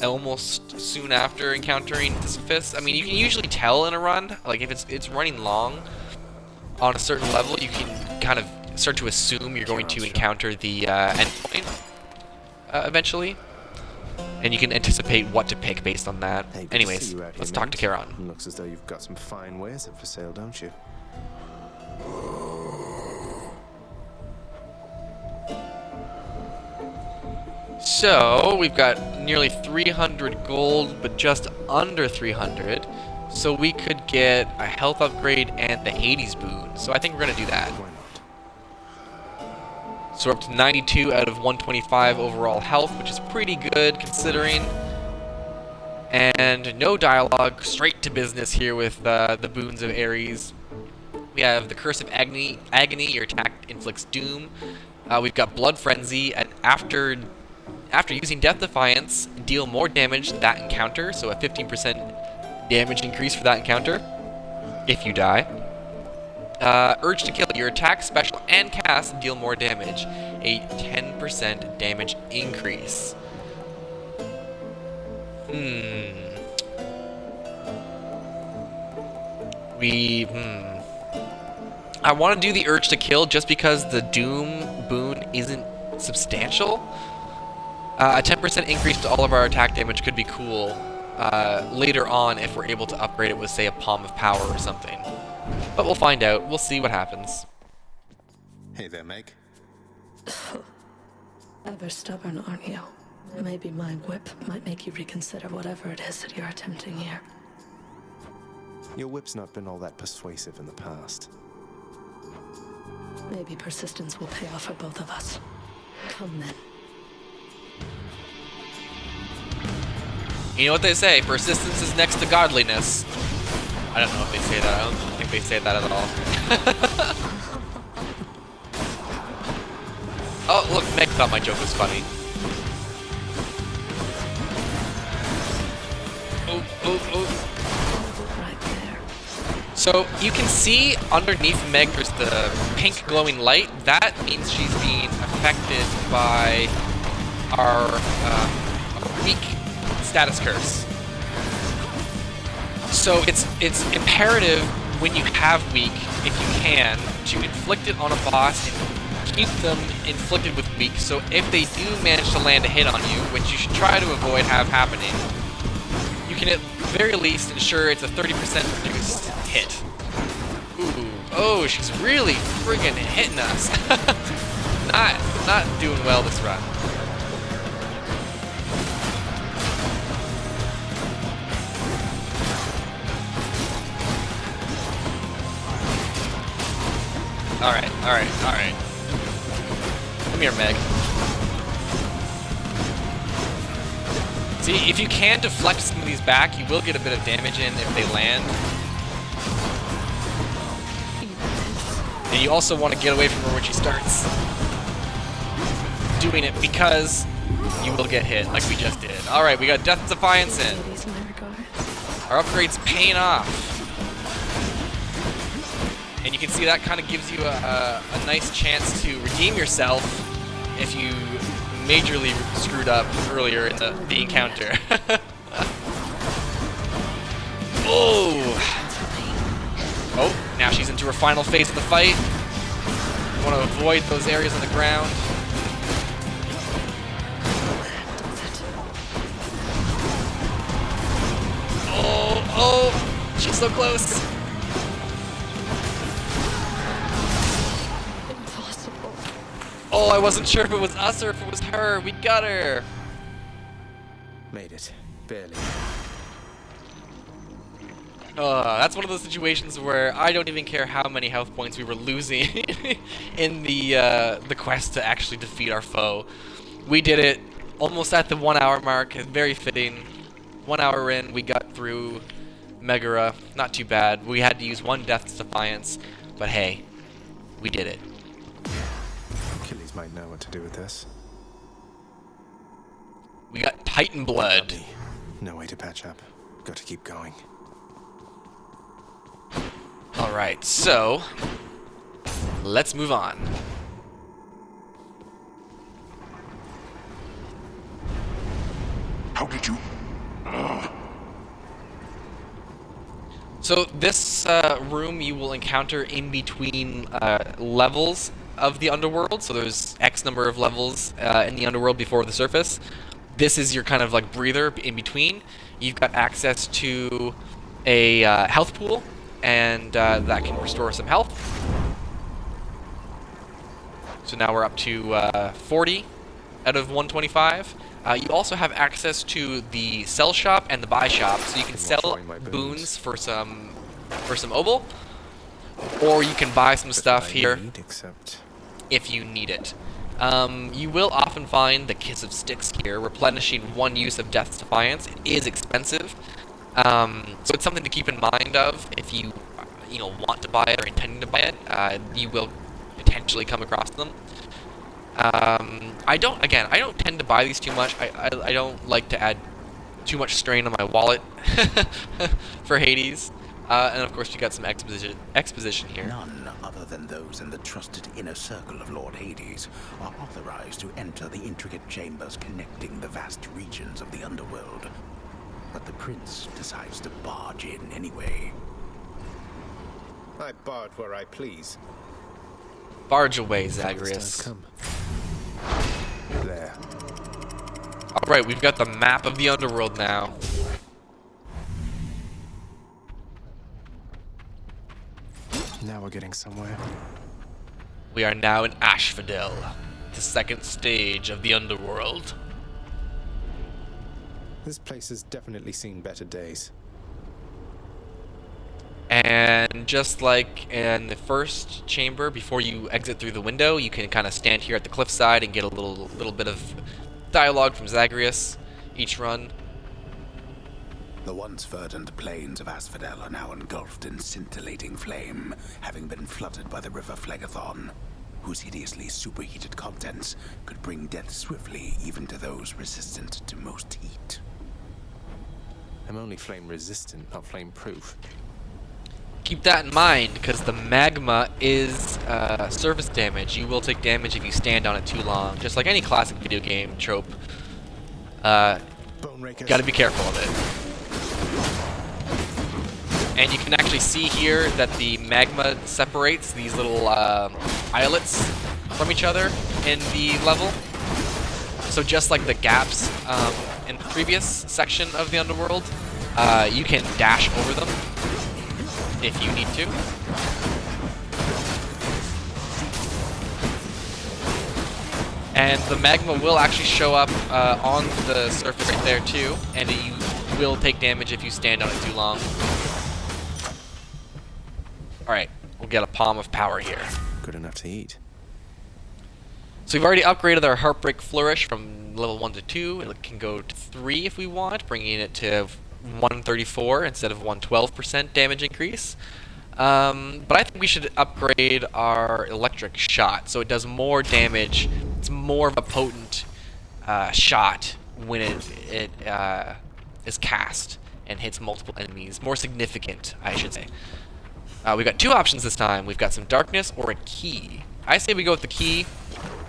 almost soon after encountering Sisyphus. I mean, you can usually tell in a run, like if it's running long on a certain level, you can kind of start to assume you're going to encounter the endpoint eventually, and you can anticipate what to pick based on that. Hey, good to Anyways, see you out here, let's talk to mate. Charon. Looks as though you've got some fine wares up for sale, don't you? So, we've got nearly 300 gold, but just under 300. So we could get a health upgrade and the Hades boon. So I think we're going to do that. Why not? So we're up to 92 out of 125 overall health, which is pretty good considering. And no dialogue, straight to business here with the boons of Ares. We have the Curse of Agony. Your attack inflicts doom. We've got Blood Frenzy, and after using Death Defiance, deal more damage to that encounter, so a 15% damage increase for that encounter, if you die. Urge to Kill, your attack, special, and cast deal more damage, a 10% damage increase. I want to do the Urge to Kill just because the Doom boon isn't substantial. A 10% increase to all of our attack damage could be cool later on if we're able to upgrade it with, say, a Palm of Power or something. But we'll find out. We'll see what happens. Hey there, Meg. Ever stubborn, aren't you? Maybe my whip might make you reconsider whatever it is that you're attempting here. Your whip's not been all that persuasive in the past. Maybe persistence will pay off for both of us. Come then. You know what they say, persistence is next to godliness. I don't know if they say that. I don't think they say that at all. Oh, look, Meg thought my joke was funny. Right there. So you can see underneath Meg there's the pink glowing light. That means she's being affected by our weak status curse. So it's imperative when you have weak, if you can, to inflict it on a boss and keep them inflicted with weak. So if they do manage to land a hit on you, which you should try to avoid happening, you can at very least ensure it's a 30% reduced hit. Ooh, oh, she's really friggin' hitting us. not doing well this run. Alright. Come here, Meg. See, if you can deflect some of these back, you will get a bit of damage in if they land. And you also want to get away from her when she starts doing it, because you will get hit, like we just did. Alright, we got Death Defiance in. Our upgrade's paying off. And you can see that kind of gives you a nice chance to redeem yourself if you majorly screwed up earlier in the encounter. Oh, now she's into her final phase of the fight. You want to avoid those areas on the ground. Oh, she's so close. Oh, I wasn't sure if it was us or if it was her. We got her. Made it. Barely. That's one of those situations where I don't even care how many health points we were losing in the quest to actually defeat our foe. We did it almost at the 1 hour mark. Very fitting. 1 hour in, we got through Megara. Not too bad. We had to use one Death's Defiance, but hey, we did it. Achilles might know what to do with this. We got Titan blood. No way to patch up. Got to keep going. Alright, so let's move on. How did you So this room you will encounter in between levels of the underworld. So there's X number of levels in the underworld before the surface. This is your kind of like breather in between. You've got access to a health pool, and that can restore some health. So now we're up to 40 out of 125. You also have access to the sell shop and the buy shop, so you can sell boons for some obol, or you can buy some stuff here if you need it. You will often find the Kiss of Sticks here, replenishing 1 use of Death's Defiance. It is expensive, so it's something to keep in mind of if you want to buy it or intending to buy it. You will potentially come across them. I don't tend to buy these too much. I don't like to add too much strain on my wallet for Hades. And of course, you got some exposition here. None other than those in the trusted inner circle of Lord Hades are authorized to enter the intricate chambers connecting the vast regions of the underworld. But the prince decides to barge in anyway. I barge where I please. Barge away, Zagreus. Come. There. Alright, we've got the map of the underworld now. Now we're getting somewhere. We are now in Asphodel, the second stage of the underworld. This place has definitely seen better days. And just like in the first chamber, before you exit through the window, you can kind of stand here at the cliffside and get a little bit of dialogue from Zagreus each run. The once verdant plains of Asphodel are now engulfed in scintillating flame, having been flooded by the river Phlegethon, whose hideously superheated contents could bring death swiftly even to those resistant to most heat. I'm only flame resistant, not flame proof. Keep that in mind, because the magma is surface damage. You will take damage if you stand on it too long, just like any classic video game trope. Gotta be careful of it. And you can actually see here that the magma separates these little islets from each other in the level. So just like the gaps in the previous section of the underworld, you can dash over them if you need to. And the magma will actually show up on the surface right there too, and you will take damage if you stand on it too long. Alright, we'll get a palm of power here. Good enough to eat. So we've already upgraded our Heartbreak Flourish from level 1 to 2. It can go to 3 if we want, bringing it to 134 instead of 112% damage increase. But I think we should upgrade our Electric Shot, so it does more damage. It's more of a potent shot when it is cast and hits multiple enemies. More significant, I should say. We've got 2 options this time. We've got some darkness or a key. I say we go with the key.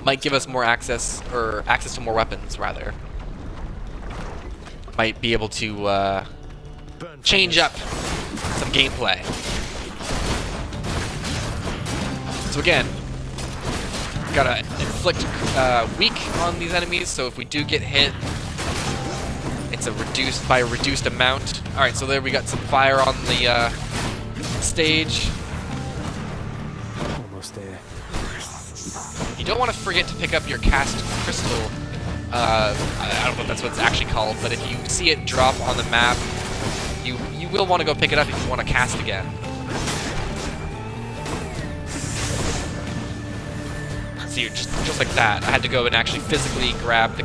Might give us more access, or access to more weapons, rather. Might be able to change up some gameplay. So again, gotta inflict weak on these enemies, so if we do get hit, it's by a reduced amount. Alright, so there we got some fire on the stage. Almost there. You don't want to forget to pick up your cast crystal. I don't know if that's what it's actually called, but if you see it drop on the map, you will want to go pick it up if you want to cast again. See, just like that. I had to go and actually physically grab the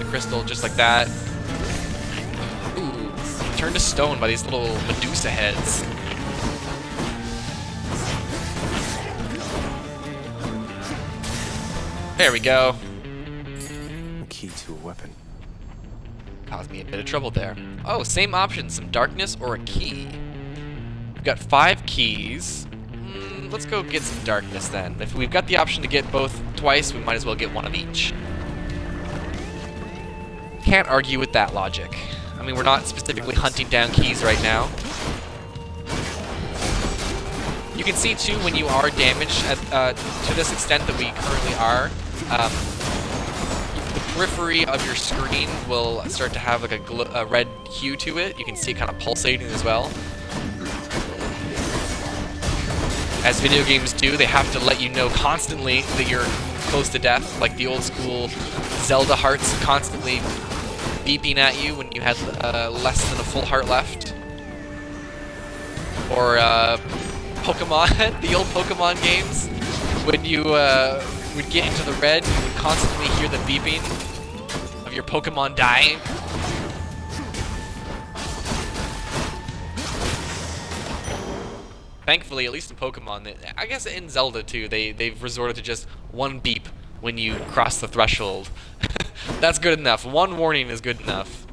crystal just like that. Ooh, turned to stone by these little Medusa heads. There we go. A key to a weapon. Caused me a bit of trouble there. Oh, same option, some darkness or a key. We've got 5 keys. Let's go get some darkness then. If we've got the option to get both twice, we might as well get one of each. Can't argue with that logic. I mean, we're not specifically hunting down keys right now. You can see too when you are damaged to this extent that we currently are. The periphery of your screen will start to have like a red hue to it. You can see it kind of pulsating as well. As video games do, they have to let you know constantly that you're close to death, like the old school Zelda hearts constantly beeping at you when you had less than a full heart left. Or Pokemon, the old Pokemon games, when you would get into the red, you would constantly hear the beeping of your Pokemon dying. Thankfully, at least in Pokemon, I guess in Zelda too, they've resorted to just one beep when you cross the threshold. That's good enough. One warning is good enough.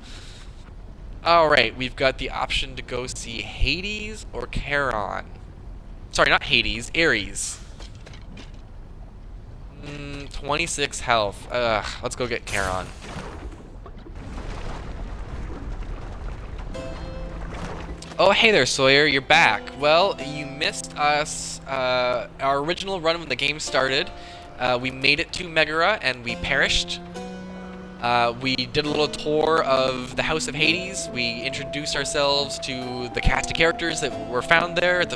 Alright, we've got the option to go see Hades or Charon. Sorry, not Hades, Ares. 26 health. Let's go get Charon. Oh, hey there, Sawyer, you're back. Well, you missed us, our original run when the game started. We made it to Megara and we perished. We did a little tour of the House of Hades. We introduced ourselves to the cast of characters that were found there at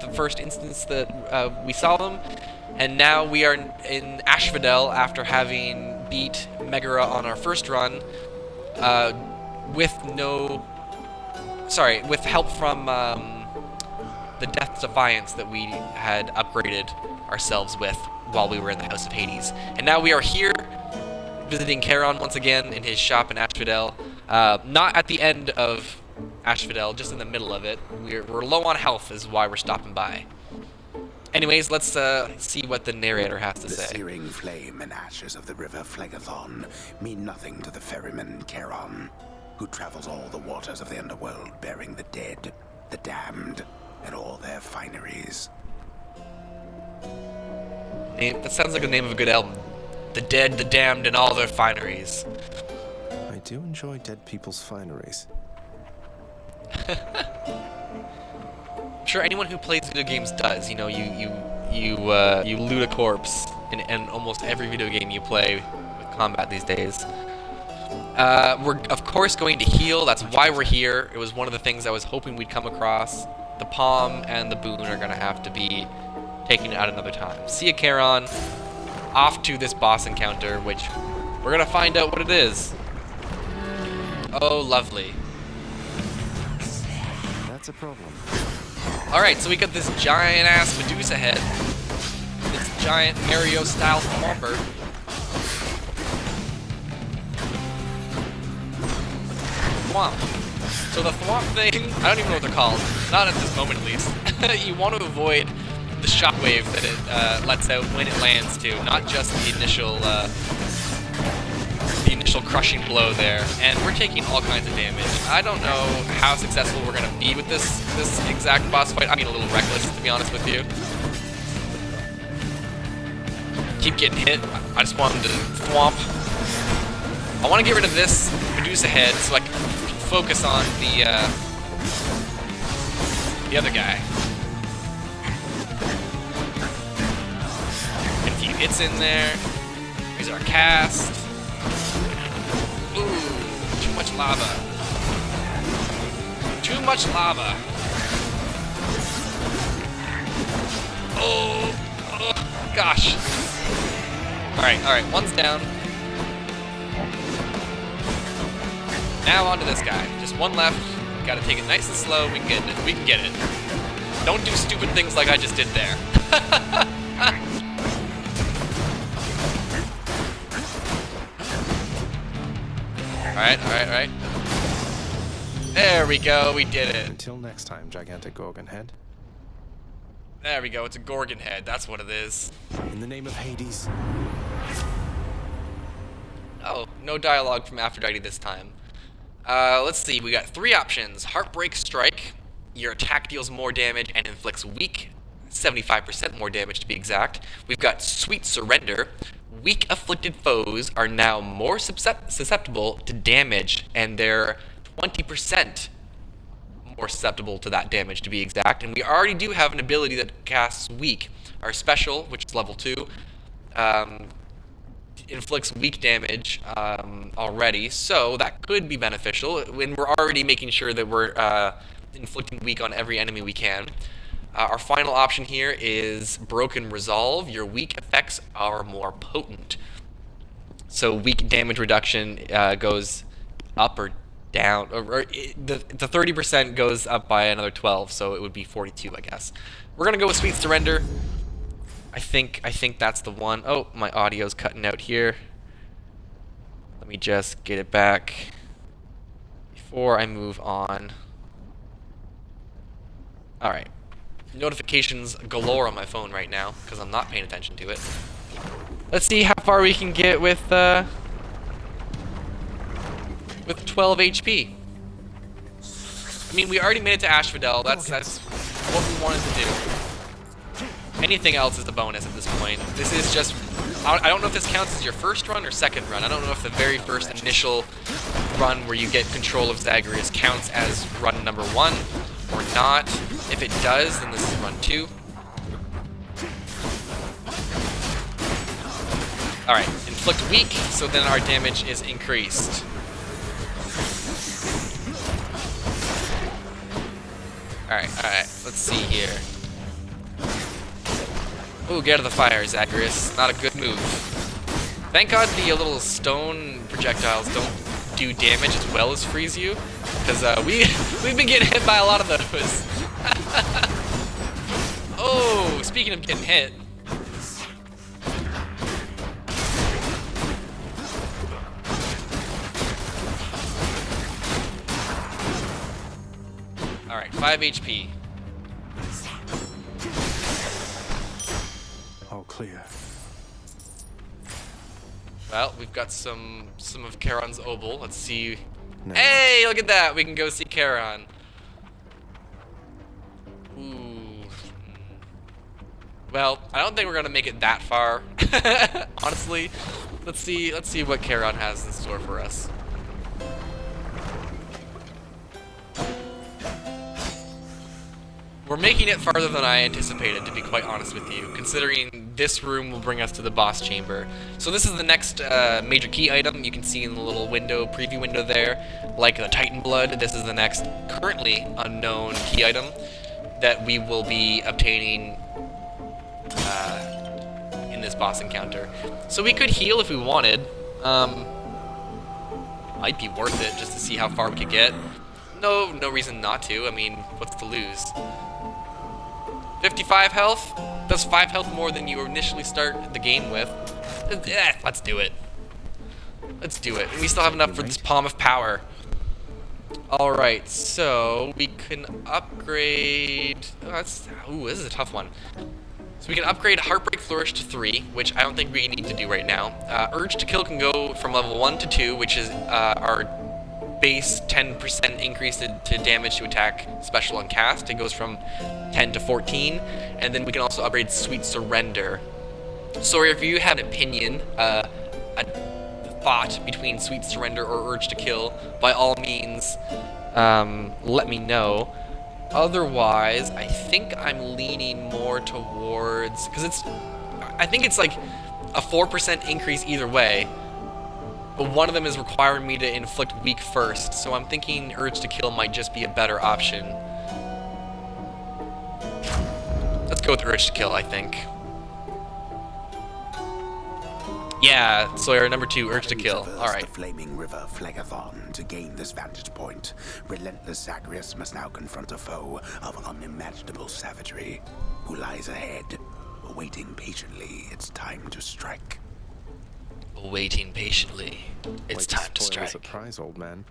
the first instance that we saw them. And now we are in Asphodel after having beat Megara on our first run with help from the Death's Defiance that we had upgraded ourselves with while we were in the House of Hades. And now we are here, visiting Charon once again in his shop in Asphodel. Not at the end of Asphodel, just in the middle of it. We're low on health is why we're stopping by. Anyways, let's see what the narrator has to say. The searing flame and ashes of the river Phlegethon mean nothing to the ferryman Charon, who travels all the waters of the underworld bearing the dead, the damned, and all their fineries. That sounds like the name of a good album. The dead, the damned, and all their fineries. I do enjoy dead people's fineries. I'm sure anyone who plays video games does. You know, you loot a corpse in almost every video game you play with combat these days. We're of course going to heal. That's why we're here. It was one of the things I was hoping we'd come across. The palm and the boon are gonna have to be taken out another time. See ya, Charon. Off to this boss encounter, which we're gonna find out what it is. Oh, lovely. That's a problem. Alright, so we got this giant-ass Medusa head. This giant Mario-style thwomper. Thwomp. So the thwomp thing, I don't even know what they're called. Not at this moment, at least. You want to avoid the shockwave that it lets out when it lands, too. Not just the initial crushing blow there. And we're taking all kinds of damage. I don't know how successful we're going to be with this exact boss fight. I'm being a little reckless, to be honest with you. Keep getting hit. I just want him to thwomp. I want to get rid of this Medusa head so I can focus on the other guy. Get a few hits in there. Use our cast. Ooh, too much lava. Too much lava. Oh gosh. Alright, one's down. Now onto this guy. Just one left. Gotta take it nice and slow. We can get it. Don't do stupid things like I just did there. Alright. There we go, we did it. Until next time, gigantic Gorgon head. There we go, it's a Gorgon head, that's what it is. In the name of Hades. Oh, no dialogue from Aphrodite this time. Let's see, we got 3 options. Heartbreak Strike. Your attack deals more damage and inflicts weak, 75% more damage to be exact. We've got Sweet Surrender. Weak afflicted foes are now more susceptible to damage, and they're 20% more susceptible to that damage, to be exact. And we already do have an ability that casts Weak. Our special, which is level 2, inflicts weak damage already, so that could be beneficial when we're already making sure that we're inflicting weak on every enemy we can. Our final option here is Broken Resolve. Your weak effects are more potent. So weak damage reduction goes up or down, or the 30% goes up by another 12, so it would be 42, I guess. We're gonna go with Sweet Surrender. I think that's the one. Oh, my audio's cutting out here. Let me just get it back before I move on. Alright. Notifications galore on my phone right now, because I'm not paying attention to it. Let's see how far we can get with 12 HP. I mean, we already made it to Asphodel. That's what we wanted to do. Anything else is a bonus at this point. This is just... I don't know if this counts as your first run or second run. I don't know if the very first initial run where you get control of Zagreus counts as run number 1 or not. If it does, then this is run 2. Alright, inflict weak, so then our damage is increased. Alright, let's see here. Ooh, get out of the fire, Zagreus. Not a good move. Thank God the little stone projectiles don't do damage as well as freeze you, because we've been getting hit by a lot of those. Oh, speaking of getting hit. Alright, 5 HP. All clear. Well, we've got some of Charon's obol. Let's see. No. Hey, look at that! We can go see Charon. Ooh. Well, I don't think we're gonna make it that far. Honestly. Let's see what Charon has in store for us. We're making it farther than I anticipated, to be quite honest with you, considering this room will bring us to the boss chamber. So this is the next major key item. You can see in the little window, preview window there, like the Titan Blood. This is the next currently unknown key item that we will be obtaining in this boss encounter. So we could heal if we wanted. Might be worth it just to see how far we could get. No reason not to. I mean, what's to lose? 55 health? That's 5 health more than you initially start the game with. Let's do it. Let's do it. And we still have enough for this Palm of Power. Alright, so we can upgrade... this is a tough one. So we can upgrade Heartbreak Flourish to 3, which I don't think we need to do right now. Urge to Kill can go from level 1 to 2, which is our base 10% increase to damage to attack, special, and cast. It goes from 10 to 14. And then we can also upgrade Sweet Surrender. So if you have an opinion, a thought between Sweet Surrender or Urge to Kill, by all means, let me know. Otherwise, I think I'm leaning more towards... because I think it's like a 4% increase either way. But one of them is requiring me to inflict weak first, so I'm thinking Urge to Kill might just be a better option. Let's go with Urge to Kill, I think. Yeah, Sawyer, number 2, Urge to Kill. Alright. The flaming river Phlegethon to gain this vantage point. Relentless Zagreus must now confront a foe of unimaginable savagery, who lies ahead, awaiting patiently its time to strike. Waiting patiently. It's time to strike. Surprise, old man.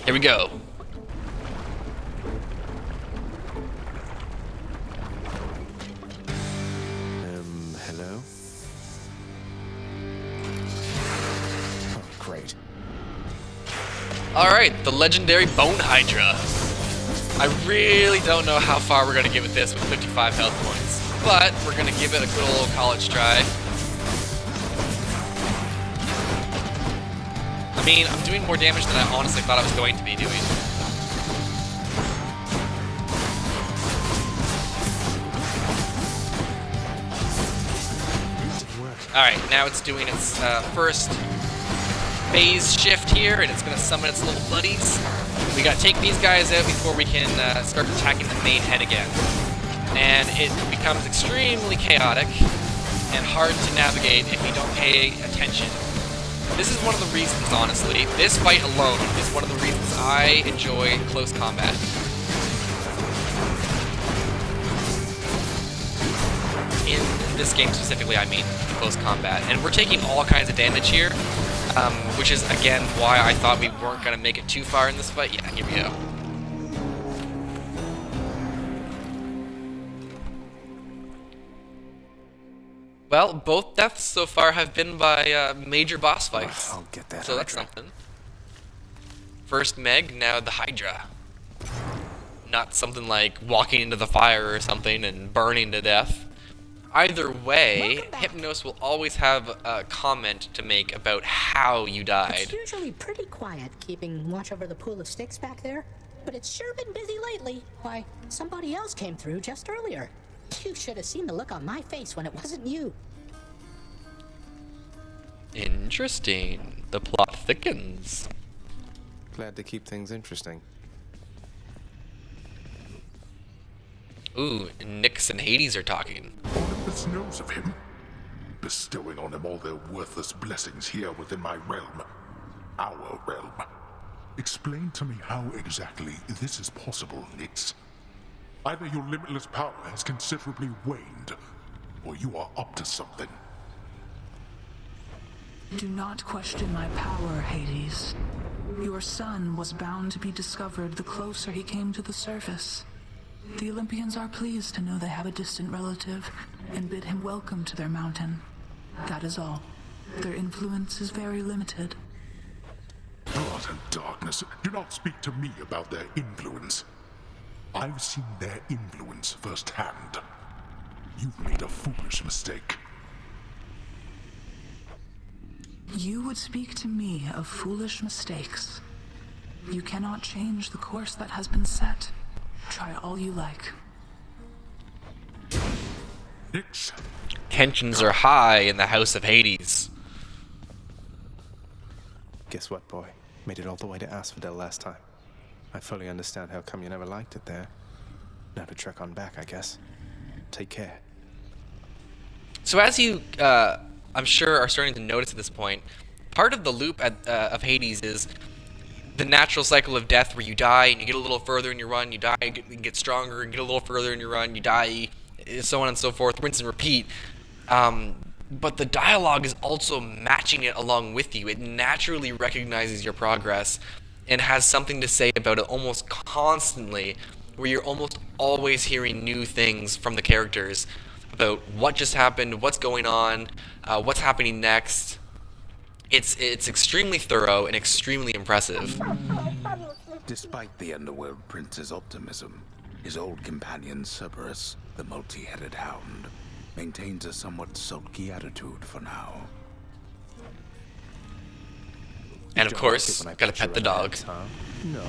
Here we go. Hello? Oh, great. Alright, the legendary Bone Hydra. I really don't know how far we're gonna get with this with 55 health points, but we're gonna give it a good old college try. I mean, I'm doing more damage than I honestly thought I was going to be doing. Alright, now it's doing its first phase shift here, and it's going to summon its little buddies. We got to take these guys out before we can start attacking the main head again. And it becomes extremely chaotic and hard to navigate if you don't pay attention. This is one of the reasons, honestly, this fight alone is one of the reasons I enjoy close combat. In this game specifically, I mean close combat. And we're taking all kinds of damage here, which is, again, why I thought we weren't going to make it too far in this fight. Yeah, here we go. Well, both deaths so far have been by major boss fights. I'll get that so that's something. First Meg, now the Hydra. Not something like walking into the fire or something and burning to death. Either way, Hypnos will always have a comment to make about how you died. It's usually pretty quiet, keeping watch over the pool of sticks back there, but it's sure been busy lately. Why, somebody else came through just earlier. You should have seen the look on my face when it wasn't you. Interesting. The plot thickens. Glad to keep things interesting. Ooh, Nyx and Hades are talking. Olympus knows of him, bestowing on him all their worthless blessings here within my realm. Our realm. Explain to me how exactly this is possible, Nyx. Either your limitless power has considerably waned, or you are up to something. Do not question my power, Hades. Your son was bound to be discovered the closer he came to the surface. The Olympians are pleased to know they have a distant relative and bid him welcome to their mountain. That is all. Their influence is very limited. Blood and darkness, do not speak to me about their influence. I've seen their influence firsthand. You've made a foolish mistake. You would speak to me of foolish mistakes. You cannot change the course that has been set. Try all you like. Nyx. Tensions are high in the House of Hades. Guess what, boy? Made it all the way to Asphodel last time. I fully understand how come you never liked it there. Now to trek on back, I guess. Take care. So as you, I'm sure, are starting to notice at this point, part of the loop of Hades is the natural cycle of death where you die and you get a little further in your run, you die, you get stronger, and get a little further in your run, you die, so on and so forth, rinse and repeat. But the dialogue is also matching it along with you. It naturally recognizes your progress and has something to say about it almost constantly, where you're almost always hearing new things from the characters about what just happened, what's going on, what's happening next. It's extremely thorough and extremely impressive. Despite the Underworld Prince's optimism, his old companion Cerberus, the multi-headed hound, maintains a somewhat sulky attitude for now. And of course, gotta pet the dog. Huh? No.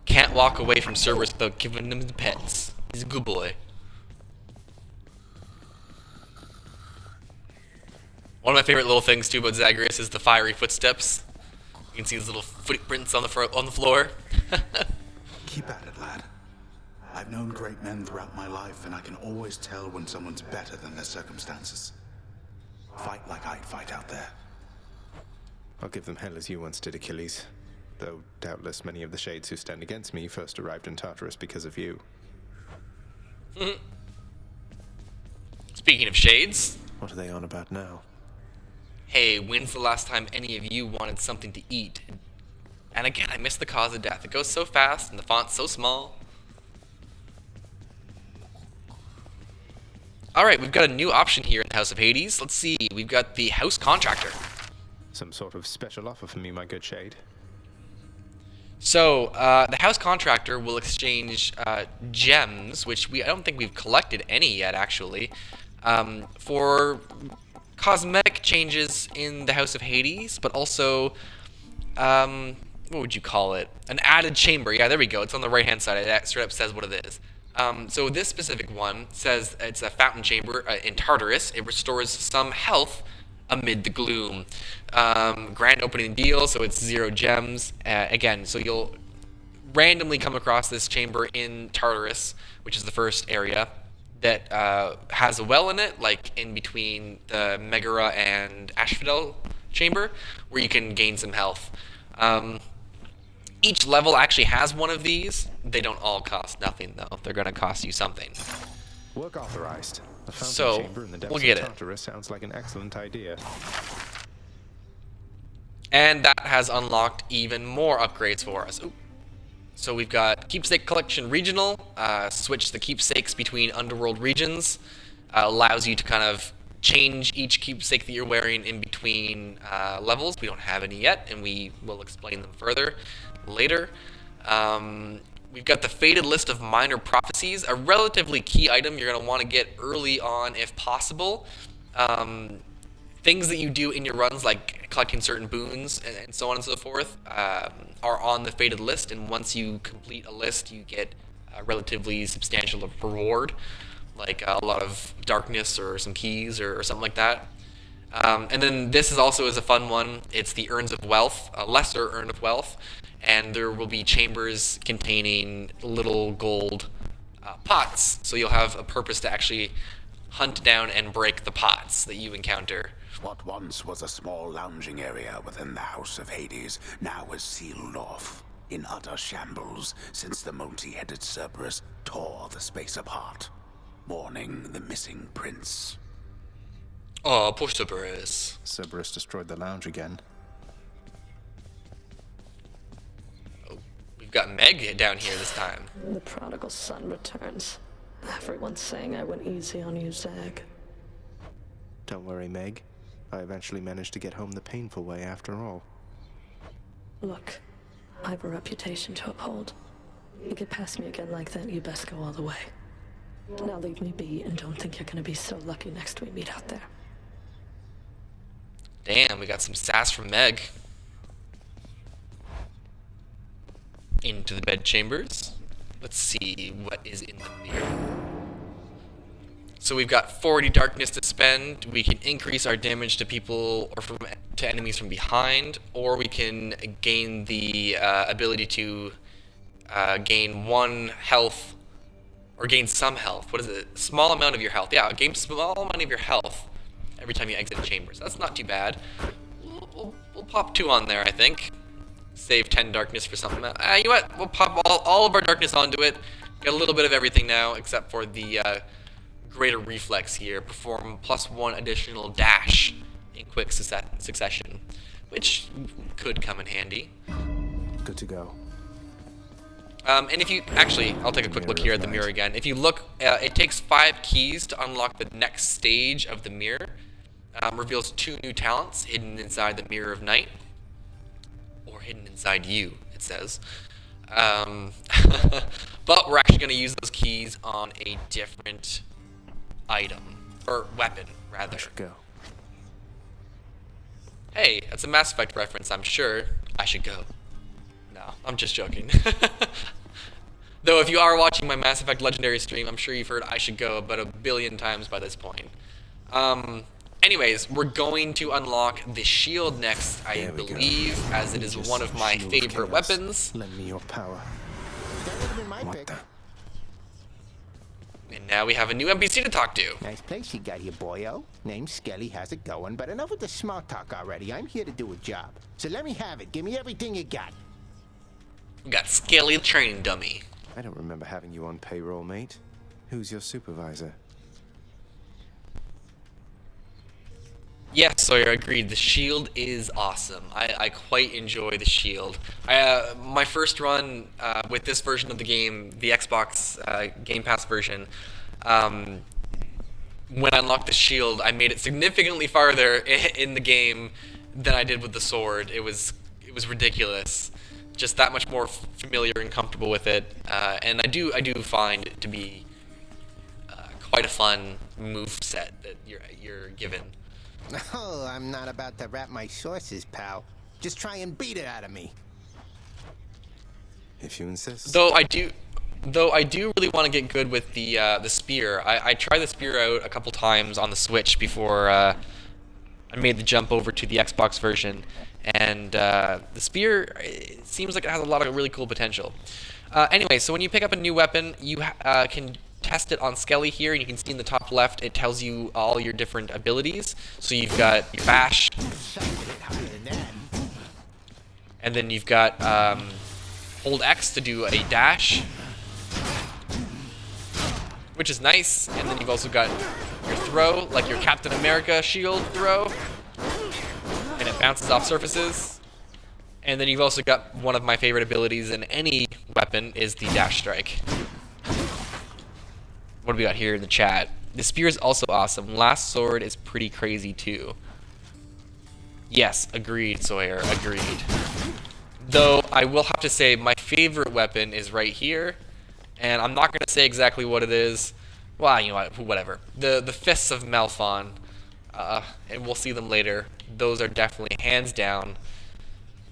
Can't walk away from Cerberus without giving him the pets. He's a good boy. One of my favorite little things too about Zagreus is the fiery footsteps. You can see his little footprints on the floor. Keep at it, lad. I've known great men throughout my life, and I can always tell when someone's better than their circumstances. Fight like I'd fight out there. I'll give them hell as you once did, Achilles. Though doubtless many of the shades who stand against me first arrived in Tartarus because of you. Speaking of shades, what are they on about now? Hey, when's the last time any of you wanted something to eat? And again, I missed the cause of death. It goes so fast and the font's so small. Alright, we've got a new option here in the House of Hades. Let's see, we've got the House Contractor. Some sort of special offer for me, my good shade. So, the House Contractor will exchange gems, which I don't think we've collected any yet, actually, for cosmetic changes in the House of Hades, but also, what would you call it? An added chamber. Yeah, there we go. It's on the right-hand side. It straight up says what it is. So this specific one says it's a fountain chamber in Tartarus. It restores some health amid the gloom. Grand opening deal, so it's 0 gems. Again, so you'll randomly come across this chamber in Tartarus, which is the first area that has a well in it, like in between the Megara and Asphodel chamber, where you can gain some health. Each level actually has one of these. They don't all cost nothing, though. They're going to cost you something. Work authorized. A fountain So, chamber in the depths we'll get of it. Tartarus sounds like an excellent idea. And that has unlocked even more upgrades for us. Ooh. So we've got Keepsake Collection Regional, switch the keepsakes between underworld regions, allows you to kind of change each keepsake that you're wearing in between levels. We don't have any yet, and we will explain them further later. We've got the Faded List of Minor Prophecies, a relatively key item you're going to want to get early on if possible. Things that you do in your runs, like collecting certain boons and so on and so forth, are on the Faded List, and once you complete a list, you get a relatively substantial reward, like a lot of darkness or some keys or something like that. And then this is also a fun one. It's the Urns of Wealth, a lesser Urn of Wealth, and there will be chambers containing little gold pots, so you'll have a purpose to actually hunt down and break the pots that you encounter. What once was a small lounging area within the House of Hades now is sealed off, in utter shambles since the multi-headed Cerberus tore the space apart, mourning the missing prince. Oh, poor Cerberus. Cerberus destroyed the lounge again. Oh, we've got Meg down here this time. The prodigal son returns. Everyone's saying I went easy on you, Zag. Don't worry, Meg. I eventually managed to get home the painful way after all. Look, I have a reputation to uphold. You get past me again like that, you best go all the way. Now leave me be and don't think you're gonna be so lucky next we meet out there. Damn, we got some sass from Meg. Into the bed chambers. Let's see what is in the mirror. So we've got 40 darkness to spend. We can increase our damage to people or to enemies from behind, or we can gain the ability to gain 1 health, or gain some health. What is it? Small amount of your health. Yeah, gain small amount of your health every time you exit chambers. That's not too bad. We'll pop 2 on there, I think. Save 10 darkness for something else. You know what? We'll pop all of our darkness onto it. Got a little bit of everything now, except for the greater reflex here. Perform +1 additional dash in quick succession, which could come in handy. Good to go. And if you actually, I'll take a quick look here at the mirror again. If you look, it takes 5 keys to unlock the next stage of the mirror. Reveals 2 new talents hidden inside the Mirror of Night, or hidden inside you, it says. But we're actually going to use those keys on a different item, or weapon, rather. I should go. Hey, that's a Mass Effect reference, I'm sure. I should go. No, I'm just joking. Though if you are watching my Mass Effect Legendary stream, I'm sure you've heard I should go about 1 billion times by this point. Anyways, we're going to unlock the shield next, I believe, as it is one of my favorite weapons. Lend me your power. That would have been my pick. And now we have a new NPC to talk to. Nice place you got here, boyo. Name's Skelly, how's it going? But enough with the small talk already. I'm here to do a job. So let me have it. Give me everything you got. We got Skelly the training dummy. I don't remember having you on payroll, mate. Who's your supervisor? Yes, Sawyer, agreed. The shield is awesome. I quite enjoy the shield. My first run with this version of the game, the Xbox Game Pass version, when I unlocked the shield, I made it significantly farther in the game than I did with the sword. It was ridiculous. Just that much more familiar and comfortable with it, and I do find it to be quite a fun move set that you're given. Oh, I'm not about to wrap my sources, pal. Just try and beat it out of me. If you insist. Though I do Though I do really want to get good with the spear. I tried the spear out a couple times on the Switch before I made the jump over to the Xbox version, and the spear, it seems like it has a lot of really cool potential. Anyway, so when you pick up a new weapon, you can test it on Skelly here, and you can see in the top left it tells you all your different abilities. So you've got your bash, and then you've got hold X to do a dash, which is nice. And then you've also got your throw, like your Captain America shield throw, and it bounces off surfaces. And then you've also got one of my favorite abilities in any weapon is the dash strike. What do we got here in the chat? The spear is also awesome. Last sword is pretty crazy too. Yes, agreed, Sawyer, agreed. Though I will have to say my favorite weapon is right here, and I'm not gonna say exactly what it is. Well, you know what, whatever. The Fists of Malphon, and we'll see them later. Those are definitely hands down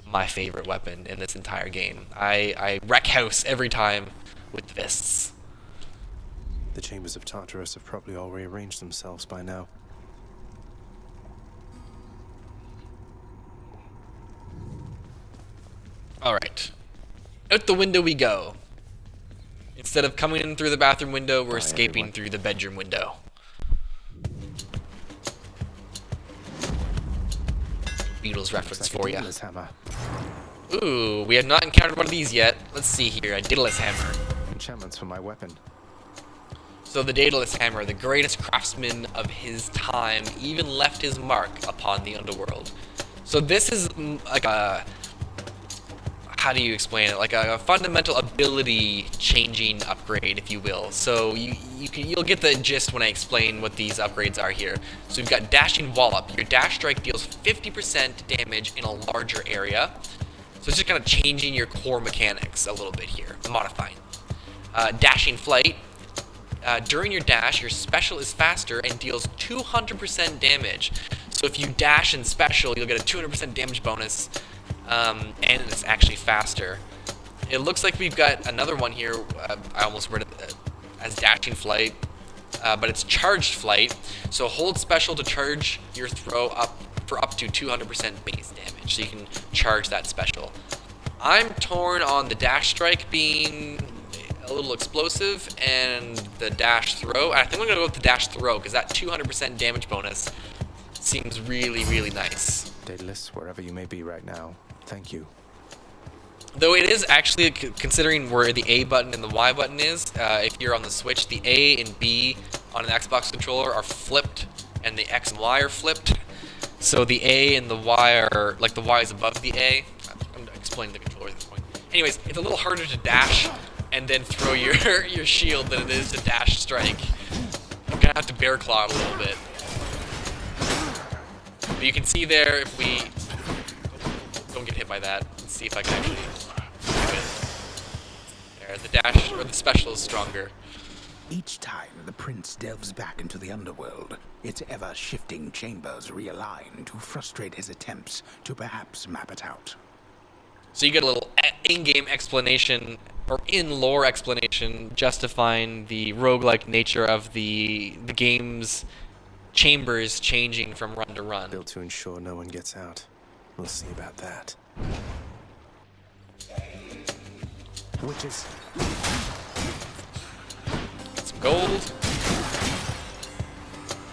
my favorite weapon in this entire game. I wreck house every time with the fists. The chambers of Tartarus have probably all rearranged themselves by now. Alright. Out the window we go. Instead of coming in through the bathroom window, we're escaping through the bedroom window. Beatles reference for you. Ooh, we have not encountered one of these yet. Let's see here, a Daedalus Hammer. Enchantments for my weapon. So the Daedalus Hammer, the greatest craftsman of his time, even left his mark upon the underworld. So this is like a, how do you explain it? Like a fundamental ability changing upgrade, if you will. So you'll get the gist when I explain what these upgrades are here. So we've got Dashing Wallop. Your dash strike deals 50% damage in a larger area. So it's just kind of changing your core mechanics a little bit here, modifying. Dashing Flight. During your dash, your special is faster and deals 200% damage. So if you dash in special, you'll get a 200% damage bonus, and it's actually faster. It looks like we've got another one here. I almost read it as Dashing Flight, but it's Charged Flight. So hold special to charge your throw up for up to 200% base damage. So you can charge that special. I'm torn on the dash strike being a little explosive and the dash throw. I think I'm gonna go with the dash throw because that 200% damage bonus seems really, really nice. Daedalus, wherever you may be right now, thank you. Though it is actually, considering where the A button and the Y button is, if you're on the Switch, the A and B on an Xbox controller are flipped and the X and Y are flipped. So the A and the Y are, like the Y is above the A. I'm explaining the controller at this point. Anyways, it's a little harder to dash and then throw your shield than it is to dash strike. I'm gonna have to bear claw it a little bit. But you can see there, if we don't get hit by that, let's see if I can actually do it. There, the dash or the special is stronger. Each time the prince delves back into the underworld, its ever-shifting chambers realign to frustrate his attempts to perhaps map it out. So you get a little in-game explanation, or in-lore explanation, justifying the roguelike nature of the game's chambers changing from run to run. Built to ensure no one gets out. We'll see about that. Witches. Get some gold.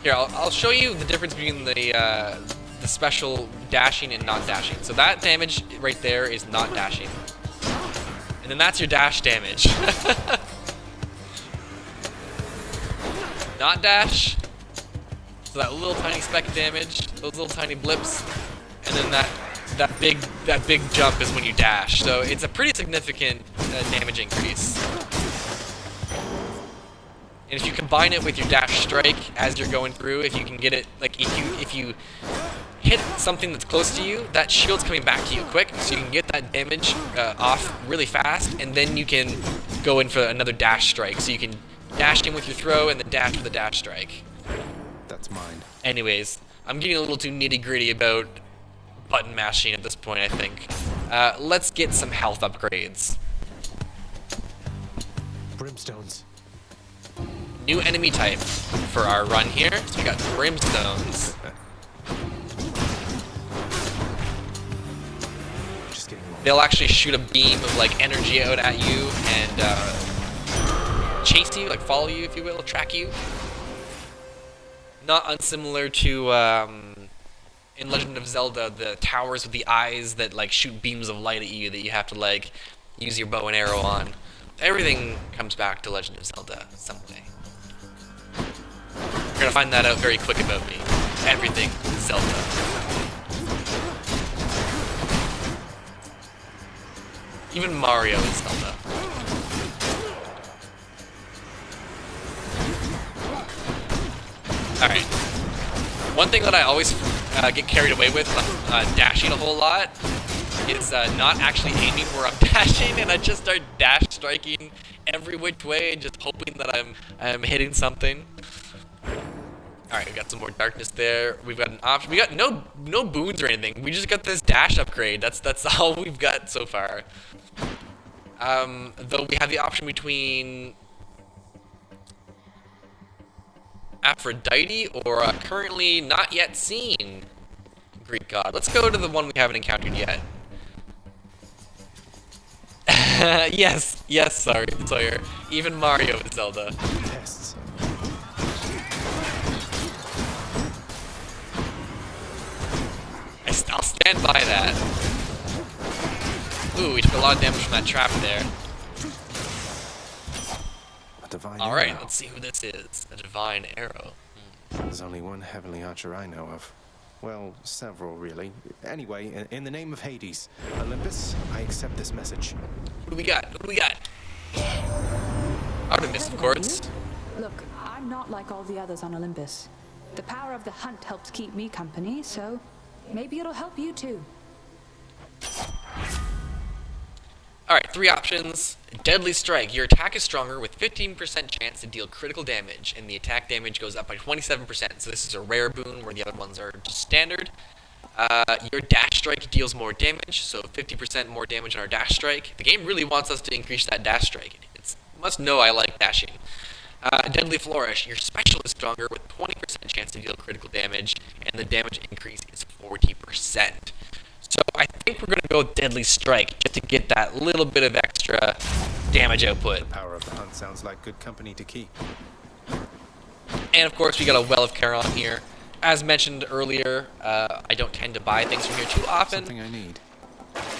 Here, I'll show you the difference between the special dashing and not dashing. So that damage right there is not dashing. And then that's your dash damage. Not dash. So that little tiny speck of damage, those little tiny blips, and then that big jump is when you dash. So it's a pretty significant damage increase. And if you combine it with your dash strike as you're going through, if you can get it, like if you hit something that's close to you, that shield's coming back to you quick, so you can get that damage off really fast, and then you can go in for another dash strike. So you can dash in with your throw and then dash with a dash strike. That's mine. Anyways, I'm getting a little too nitty-gritty about button mashing at this point, I think. Let's get some health upgrades. Brimstones. New enemy type for our run here. So we got brimstones. They'll actually shoot a beam of like energy out at you and chase you, like follow you, if you will, track you. Not unsimilar to in Legend of Zelda, the towers with the eyes that like shoot beams of light at you that you have to like use your bow and arrow on. Everything comes back to Legend of Zelda someday. You're gonna find that out very quick about me. Everything is Zelda. Even Mario is Zelda. Alright. One thing that I always get carried away with when I'm dashing a whole lot is not actually aiming where I'm dashing, and I just start dash striking every which way, just hoping that I'm hitting something. Alright, we got some more darkness there. We've got an option. We got no boons or anything. We just got this dash upgrade. That's all we've got so far. Though we have the option between Aphrodite or a currently not yet seen Greek god. Let's go to the one we haven't encountered yet. Yes, sorry, Sawyer. Even Mario is Zelda. Pests. I'll stand by that. Ooh, we took a lot of damage from that trap there. A divine Alright, arrow. let's see who this is. A divine arrow. There's only one heavenly archer I know of. Well, several, really. Anyway, in the name of Hades, Olympus, I accept this message. What do we got? Artemis, of course. Look, I'm not like all the others on Olympus. The power of the hunt helps keep me company, so maybe it'll help you too. Alright, 3 options. Deadly Strike. Your attack is stronger with 15% chance to deal critical damage, and the attack damage goes up by 27%. So this is a rare boon, where the other ones are just standard. Your Dash Strike deals more damage, so 50% more damage on our Dash Strike. The game really wants us to increase that Dash Strike. It must know I like dashing. Deadly Flourish. Your special is stronger with 20% chance to deal critical damage, and the damage increase is 40%. So I think we're going to go with Deadly Strike, just to get that little bit of extra damage output. The power of the hunt sounds like good company to keep. And of course we got a Well of Charon here. As mentioned earlier, I don't tend to buy things from here too often. Something I need.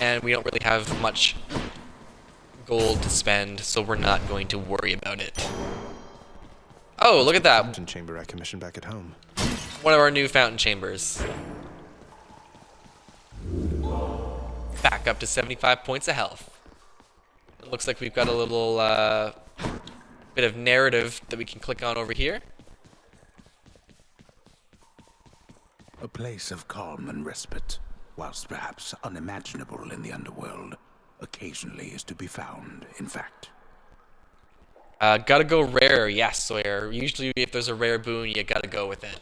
And we don't really have much gold to spend, so we're not going to worry about it. Oh, look at that. Fountain chamber I commissioned back at home. One of our new fountain chambers. Back up to 75 points of health. It looks like we've got a little bit of narrative that we can click on over here. A place of calm and respite, whilst perhaps unimaginable in the underworld, occasionally is to be found, in fact. Gotta go rare, yes, Sawyer. Usually if there's a rare boon, you gotta go with it.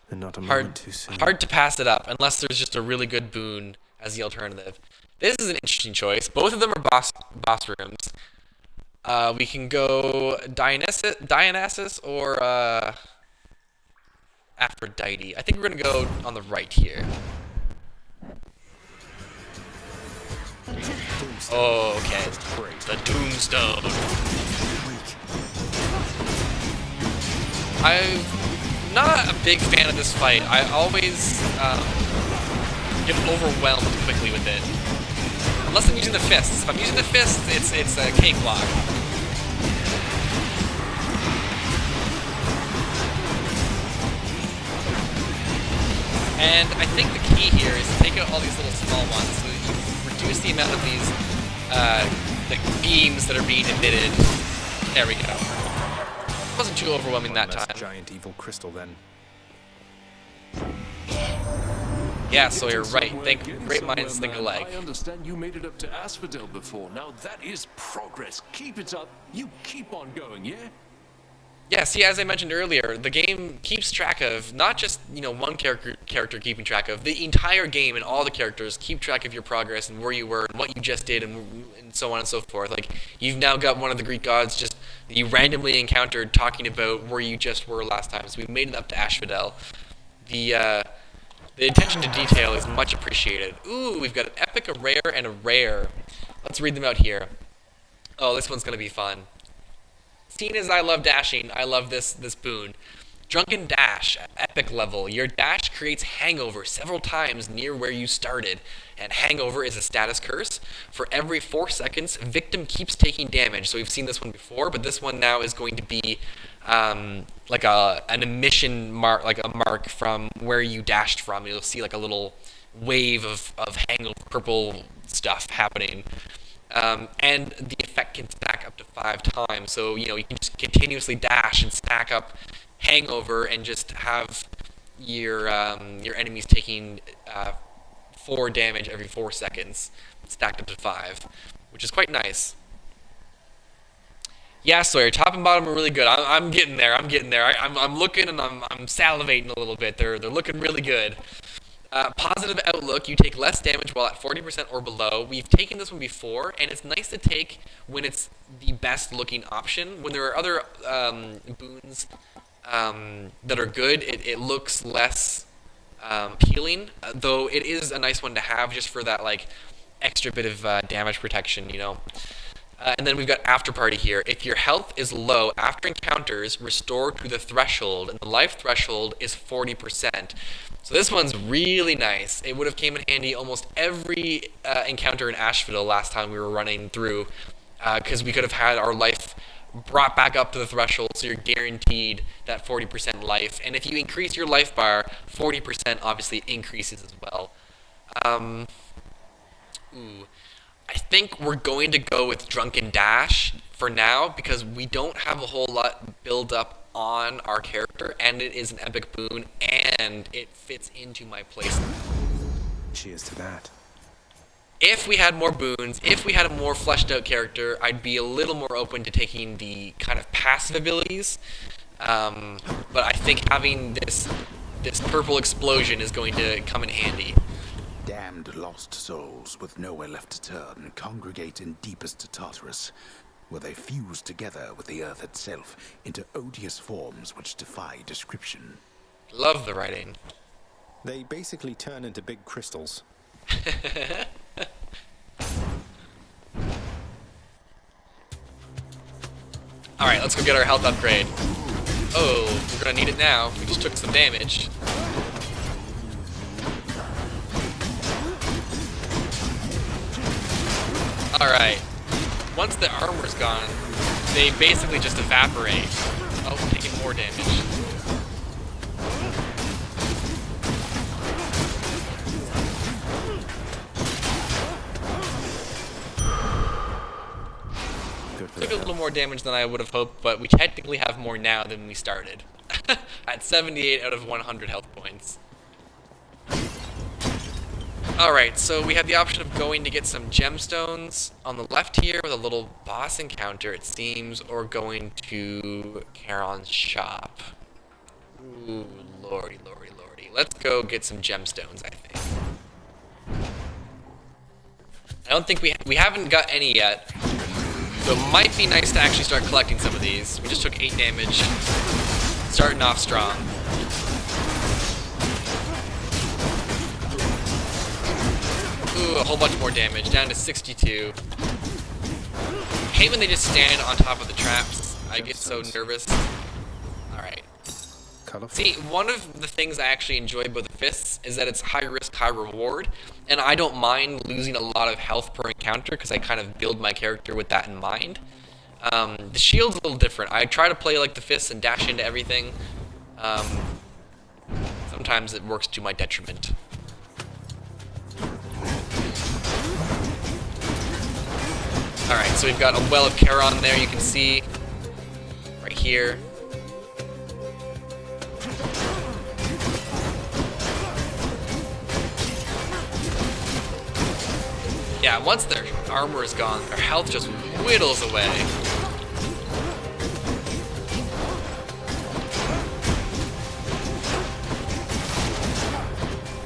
And not a moment too soon. Hard to pass it up, unless there's just a really good boon as the alternative. This is an interesting choice. Both of them are boss rooms. We can go Dionysus or Aphrodite. I think we're gonna go on the right here. Oh, okay. The Tombstone. I'm not a big fan of this fight. I always get overwhelmed quickly with it. Unless I'm using the fists. If I'm using the fists, it's a cakewalk. And I think the key here is to take out all these little small ones so that you reduce the amount of these like beams that are being emitted. There we go. It wasn't too overwhelming that time. Giant evil crystal then. Yeah, so you're right. Great minds think alike. I understand you made it up to Asphodel before. Now that is progress. Keep it up. You keep on going, yeah? Yeah, see, as I mentioned earlier, the game keeps track of not just, one character keeping track of. The entire game and all the characters keep track of your progress and where you were and what you just did and so on and so forth. Like, you've now got one of the Greek gods just that you randomly encountered talking about where you just were last time. So we made it up to Asphodel. The attention to detail is much appreciated. Ooh, we've got an epic, a rare, and a rare. Let's read them out here. Oh, this one's gonna be fun. Seeing as I love dashing, I love this boon. Drunken Dash, epic level. Your dash creates hangover several times near where you started, and hangover is a status curse. For every 4 seconds, victim keeps taking damage. So we've seen this one before, but this one now is going to be like an emission mark, like a mark from where you dashed from. You'll see like a little wave of hangover purple stuff happening. And the effect can stack up to 5 times. So, you can just continuously dash and stack up hangover and just have your enemies taking 4 damage every 4 seconds, stacked up to 5, which is quite nice. Yeah, Sawyer, top and bottom are really good. I'm getting there. I'm looking and I'm salivating a little bit. They're looking really good. Positive outlook, you take less damage while at 40% or below. We've taken this one before, and it's nice to take when it's the best looking option. When there are other boons that are good, it looks less appealing, though it is a nice one to have just for that like extra bit of damage protection, And then we've got After Party here. If your health is low after encounters, restore to the threshold, and the life threshold is 40%. So this one's really nice. It would have came in handy almost every encounter in Asphodel last time we were running through, because we could have had our life brought back up to the threshold, so you're guaranteed that 40% life. And if you increase your life bar, 40% obviously increases as well. I think we're going to go with Drunken Dash for now, because we don't have a whole lot build up on our character, and it is an epic boon, and it fits into my playstyle. Cheers to that. If we had more boons, if we had a more fleshed out character, I'd be a little more open to taking the kind of passive abilities. But I think having this purple explosion is going to come in handy. Damned lost souls with nowhere left to turn congregate in deepest Tartarus, where they fuse together with the earth itself into odious forms which defy description. Love the writing. They basically turn into big crystals. Alright, let's go get our health upgrade. Oh, we're gonna need it now. We just took some damage. Alright. Once the armor's gone, they basically just evaporate. Oh, taking more damage. Took a little more damage than I would have hoped, but we technically have more now than we started. At 78 out of 100 health points. Alright, so we have the option of going to get some gemstones on the left here with a little boss encounter, it seems, or going to Charon's shop. Ooh, lordy, lordy, lordy. Let's go get some gemstones, I think. I don't think we haven't got any yet, so it might be nice to actually start collecting some of these. We just took 8 damage, starting off strong. Ooh, a whole bunch more damage, down to 62. Hate when they just stand on top of the traps. I get so nervous. Alright. See, one of the things I actually enjoy about the fists is that it's high risk, high reward, and I don't mind losing a lot of health per encounter because I kind of build my character with that in mind. The shield's a little different. I try to play like the fists and dash into everything. Sometimes it works to my detriment. Alright, so we've got a Well of Charon there, you can see. Right here. Yeah, once their armor is gone, their health just whittles away.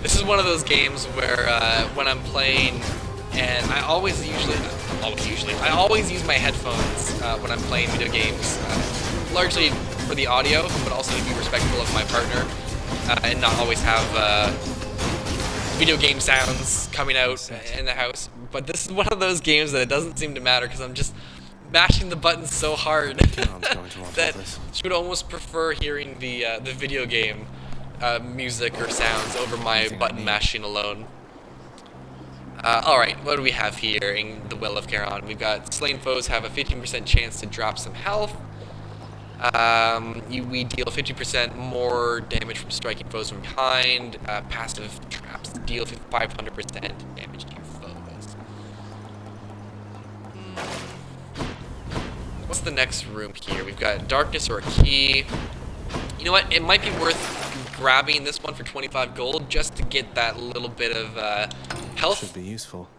This is one of those games where when I'm playing and I always use my headphones when I'm playing video games, largely for the audio, but also to be respectful of my partner, and not always have video game sounds coming out in the house. But this is one of those games that it doesn't seem to matter because I'm just mashing the buttons so hard that she would almost prefer hearing the video game music or sounds over my button mashing alone. Alright, what do we have here in the Well of Charon? We've got slain foes have a 15% chance to drop some health. We deal 50% more damage from striking foes from behind. Passive traps deal 500% damage to your foes. What's the next room here? We've got darkness or a key. You know what? It might be worth grabbing this one for 25 gold just to get that little bit of health. Should be useful.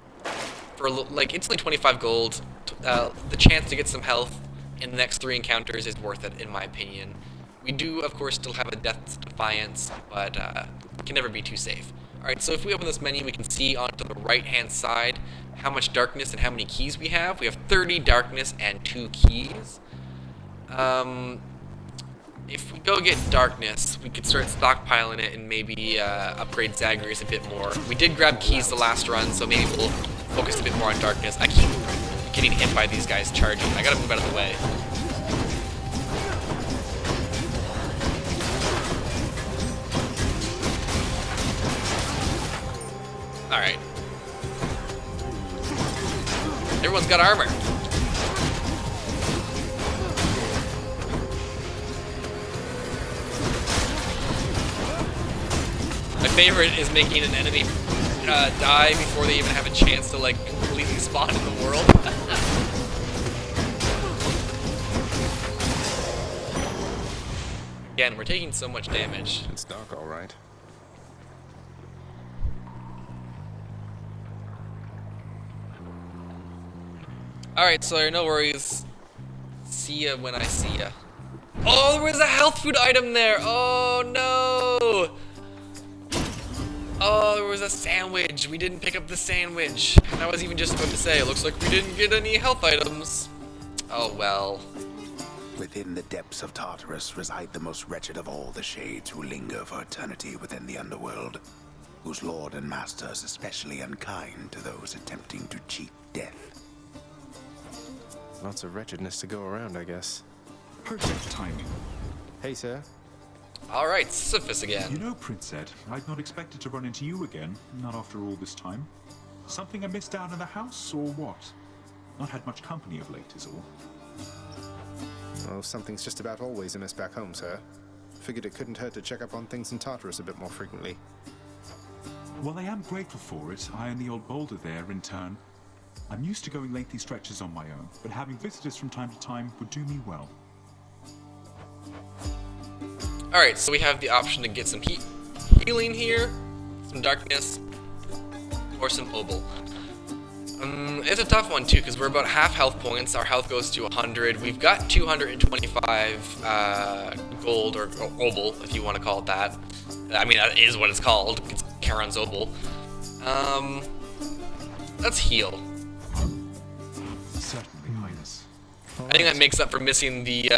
For like instantly 25 gold, the chance to get some health in the next 3 encounters is worth it, in my opinion. We do, of course, still have a Death's Defiance, but can never be too safe. Alright, so if we open this menu, we can see onto the right-hand side how much darkness and how many keys we have. We have 30 darkness and 2 keys. If we go get darkness, we could start stockpiling it and maybe upgrade Zagreus a bit more. We did grab keys the last run, so maybe we'll focus a bit more on darkness. I keep getting hit by these guys charging. I gotta move out of the way. Alright. Everyone's got armor. My favorite is making an enemy die before they even have a chance to like completely spawn in the world. Again, we're taking so much damage. It's dark, all right. Alright, Sawyer, no worries. See ya when I see ya. Oh, there was a health food item there! Oh no! Oh, there was a sandwich. We didn't pick up the sandwich. And I was even just about to say, it looks like we didn't get any health items. Oh well. Within the depths of Tartarus reside the most wretched of all the shades who linger for eternity within the underworld, whose lord and master is especially unkind to those attempting to cheat death. Lots of wretchedness to go around, I guess. Perfect timing. Hey, sir. Alright, Sisyphus again. You know, Prince Ed, I'd not expected to run into you again, not after all this time. Something amiss down in the house, or what? Not had much company of late, is all. Well, something's just about always amiss back home, sir. Figured it couldn't hurt to check up on things in Tartarus a bit more frequently. Well, I am grateful for it, I and the old boulder there, in turn. I'm used to going lengthy stretches on my own, but having visitors from time to time would do me well. Alright, so we have the option to get some healing here, some darkness, or some obol. It's a tough one too, because we're about half health points. Our health goes to 100. We've got 225 gold, or obol, if you want to call it that. I mean, that is what it's called. It's Charon's obol. Let's heal. Certainly, Highness. I think that makes up for missing the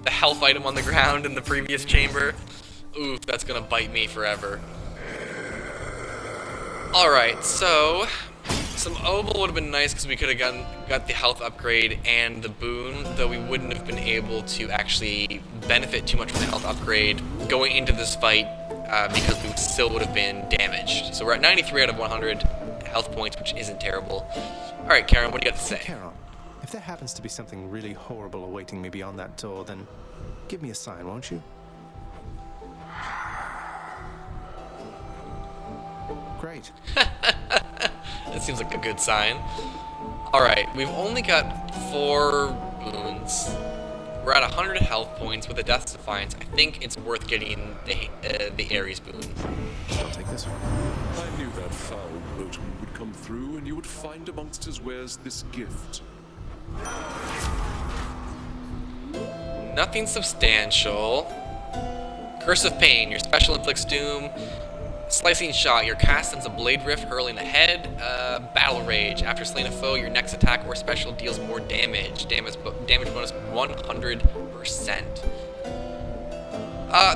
health item on the ground in the previous chamber. Oof, that's gonna bite me forever. Alright, so some obol would have been nice because we could have got the health upgrade and the boon, though we wouldn't have been able to actually benefit too much from the health upgrade going into this fight because we still would have been damaged. So we're at 93 out of 100 health points, which isn't terrible. Alright, Karen, what do you got to say? Charon, if there happens to be something really horrible awaiting me beyond that door, then give me a sign, won't you? Great. That seems like a good sign. Alright, we've only got 4 boons. We're at 100 health points with a Death's Defiance. I think it's worth getting the Ares boon. I'll take this one. I knew that foul boatman would come through, and you would find amongst his wares this gift. Nothing substantial. Curse of Pain. Your special inflicts doom. Slicing Shot. Your cast sends a blade rift hurling ahead. Battle Rage. After slaying a foe, your next attack or special deals more damage. Damage bonus 100%.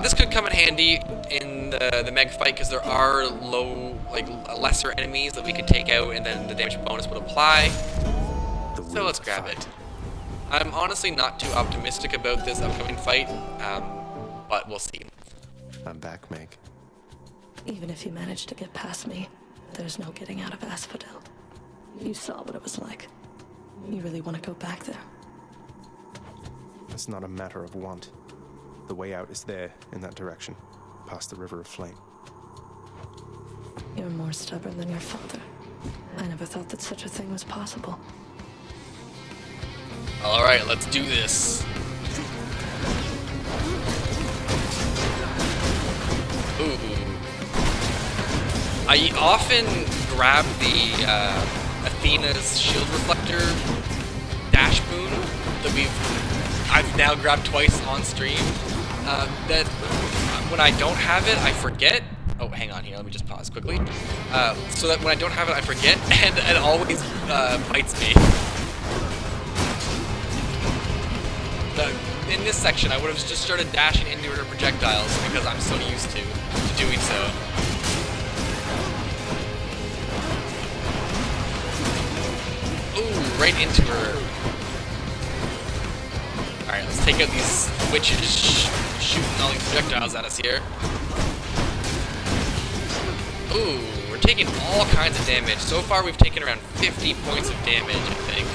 This could come in handy in the Meg fight because there are lesser enemies that we could take out, and then the damage bonus would apply. So let's grab it. I'm honestly not too optimistic about this upcoming fight, but we'll see. I'm back, Meg. Even if you manage to get past me, there's no getting out of Asphodel. You saw what it was like. You really want to go back there? It's not a matter of want. The way out is there, in that direction, past the River of Flame. You're more stubborn than your father. I never thought that such a thing was possible. Alright, let's do this. Ooh. I often grab the Athena's shield reflector dash boon that I've now grabbed twice on stream. That when I don't have it, I forget. Oh, hang on here. Let me just pause quickly. So that when I don't have it, I forget, and it always bites me. In this section, I would have just started dashing into her projectiles because I'm so used to doing so. Ooh, right into her. Alright, let's take out these witches shooting all these projectiles at us here. Ooh, we're taking all kinds of damage. So far, we've taken around 50 points of damage, I think.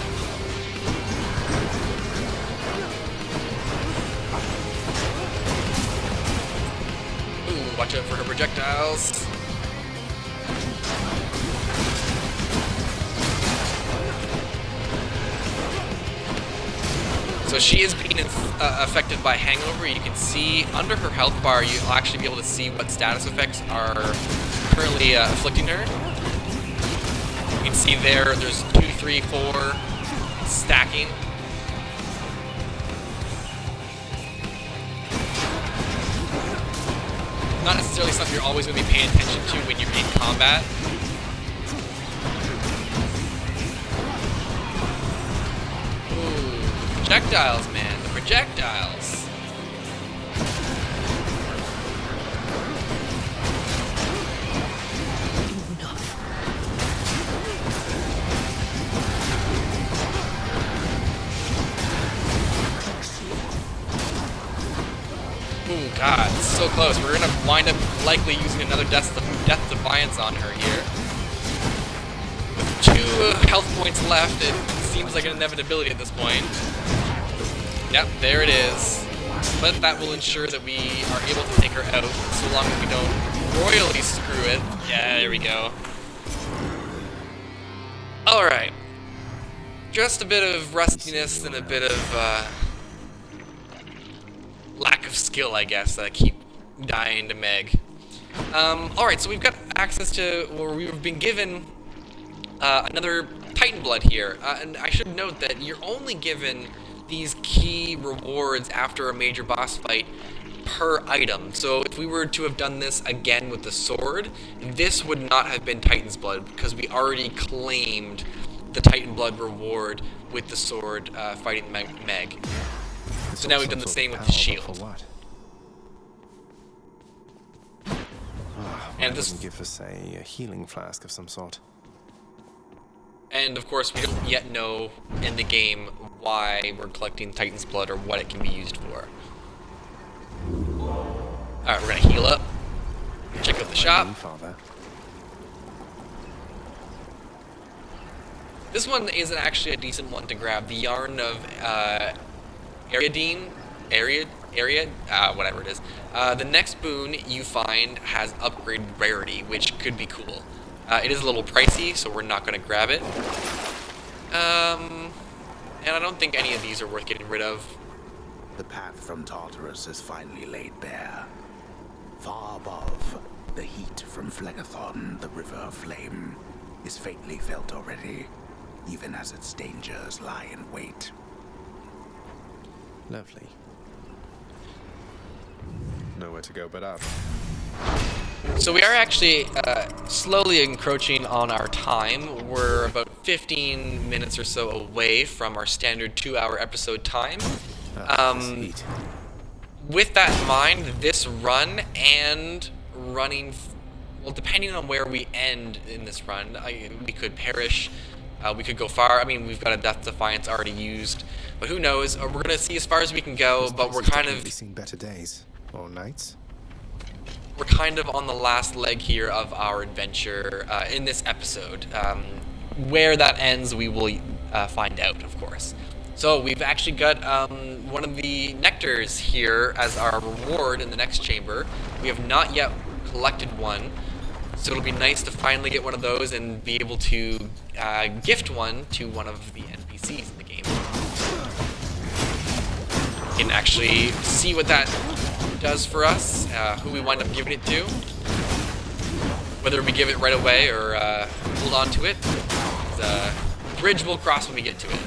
Ooh, watch out for her projectiles. So she is being affected by Hangover. You can see under her health bar, you'll actually be able to see what status effects are currently afflicting her. You can see there's 2, 3, 4 stacking. Not necessarily something you're always going to be paying attention to when you're in combat. Projectiles, man. The projectiles. Ooh, God, it's so close. We're gonna wind up likely using another Death Defiance on her here. With 2 health points left, it seems like an inevitability at this point. Yep, there it is. But that will ensure that we are able to take her out, so long as we don't royally screw it. Yeah, there we go. Alright. Just a bit of rustiness and a bit of lack of skill, I guess, that I keep dying to Meg. Alright, so we've got access to, or we've been given another Titan Blood here. And I should note that you're only given these key rewards after a major boss fight per item. So if we were to have done this again with the sword, this would not have been Titan's Blood because we already claimed the Titan Blood reward with the sword fighting Meg. So now we've done the same with the shield. And this doesn't give us a healing flask of some sort. And of course, we don't yet know in the game why we're collecting Titan's Blood or what it can be used for. Alright, we're gonna heal up. Check out the shop. This one isn't actually a decent one to grab. The Yarn of Ariadne, whatever it is. The next boon you find has upgraded rarity, which could be cool. It is a little pricey, so we're not going to grab it. And I don't think any of these are worth getting rid of. The path from Tartarus is finally laid bare. Far above, the heat from Phlegethon, the River of Flame, is faintly felt already, even as its dangers lie in wait. Lovely. Nowhere to go but up. So we are actually slowly encroaching on our time. We're about 15 minutes or so away from our standard 2-hour episode time. With that in mind, this run and running, well, depending on where we end in this run, we could perish, we could go far. I mean, we've got a Death Defiance already used, but who knows? We're gonna see as far as we can go. But we're kind of seen better days or nights. We're kind of on the last leg here of our adventure in this episode. Where that ends, we will find out, of course. So we've actually got one of the nectars here as our reward in the next chamber. We have not yet collected one, so it'll be nice to finally get one of those and be able to gift one to one of the NPCs in the game. You can actually see what that does for us, who we wind up giving it to. Whether we give it right away or hold on to it, the bridge will cross when we get to it.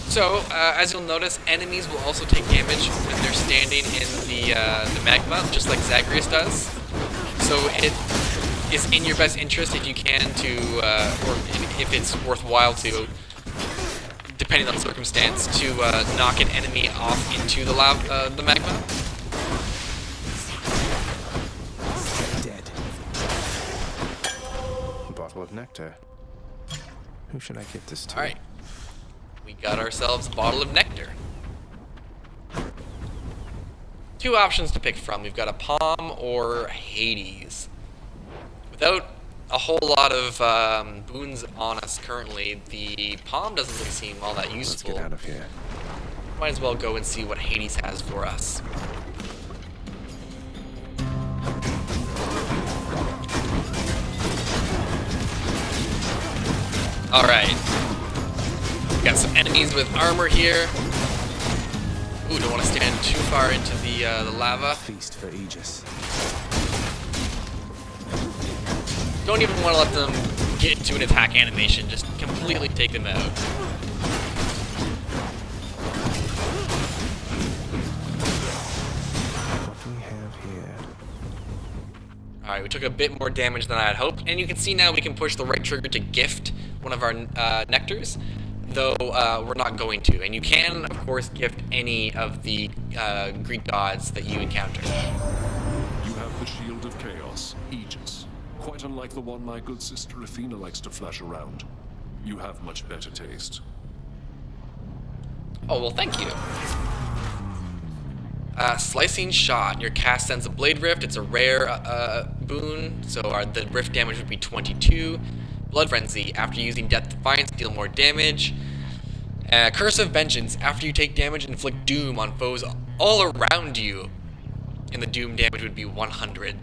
So, as you'll notice, enemies will also take damage when they're standing in the magma, just like Zagreus does. So it is in your best interest if you can to, or if it's worthwhile to, depending on the circumstance, to knock an enemy off into the magma. Dead. A bottle of nectar. Who should I give this to? Alright. We got ourselves a bottle of nectar. 2 options to pick from. We've got a Palm or Hades. Without a whole lot of boons on us currently, the Palm doesn't really seem all that useful. Let's get out of here. Might as well go and see what Hades has for us. Alright. Got some enemies with armor here. Ooh, don't want to stand too far into the lava. Feast for Aegis. Don't even want to let them get into an attack animation. Just completely take them out. What do we have here? Alright, we took a bit more damage than I had hoped. And you can see now we can push the right trigger to gift one of our nectars. Though we're not going to. And you can, of course, gift any of the Greek gods that you encounter. You have the Shield of Chaos, Aegis. Quite unlike the one my good sister Athena likes to flash around. You have much better taste. Oh, well, thank you. Slicing Shot. Your cast sends a Blade Rift. It's a rare boon, so the rift damage would be 22. Blood Frenzy. After using Death Defiance, deal more damage. Curse of Vengeance. After you take damage, inflict doom on foes all around you. And the doom damage would be 100.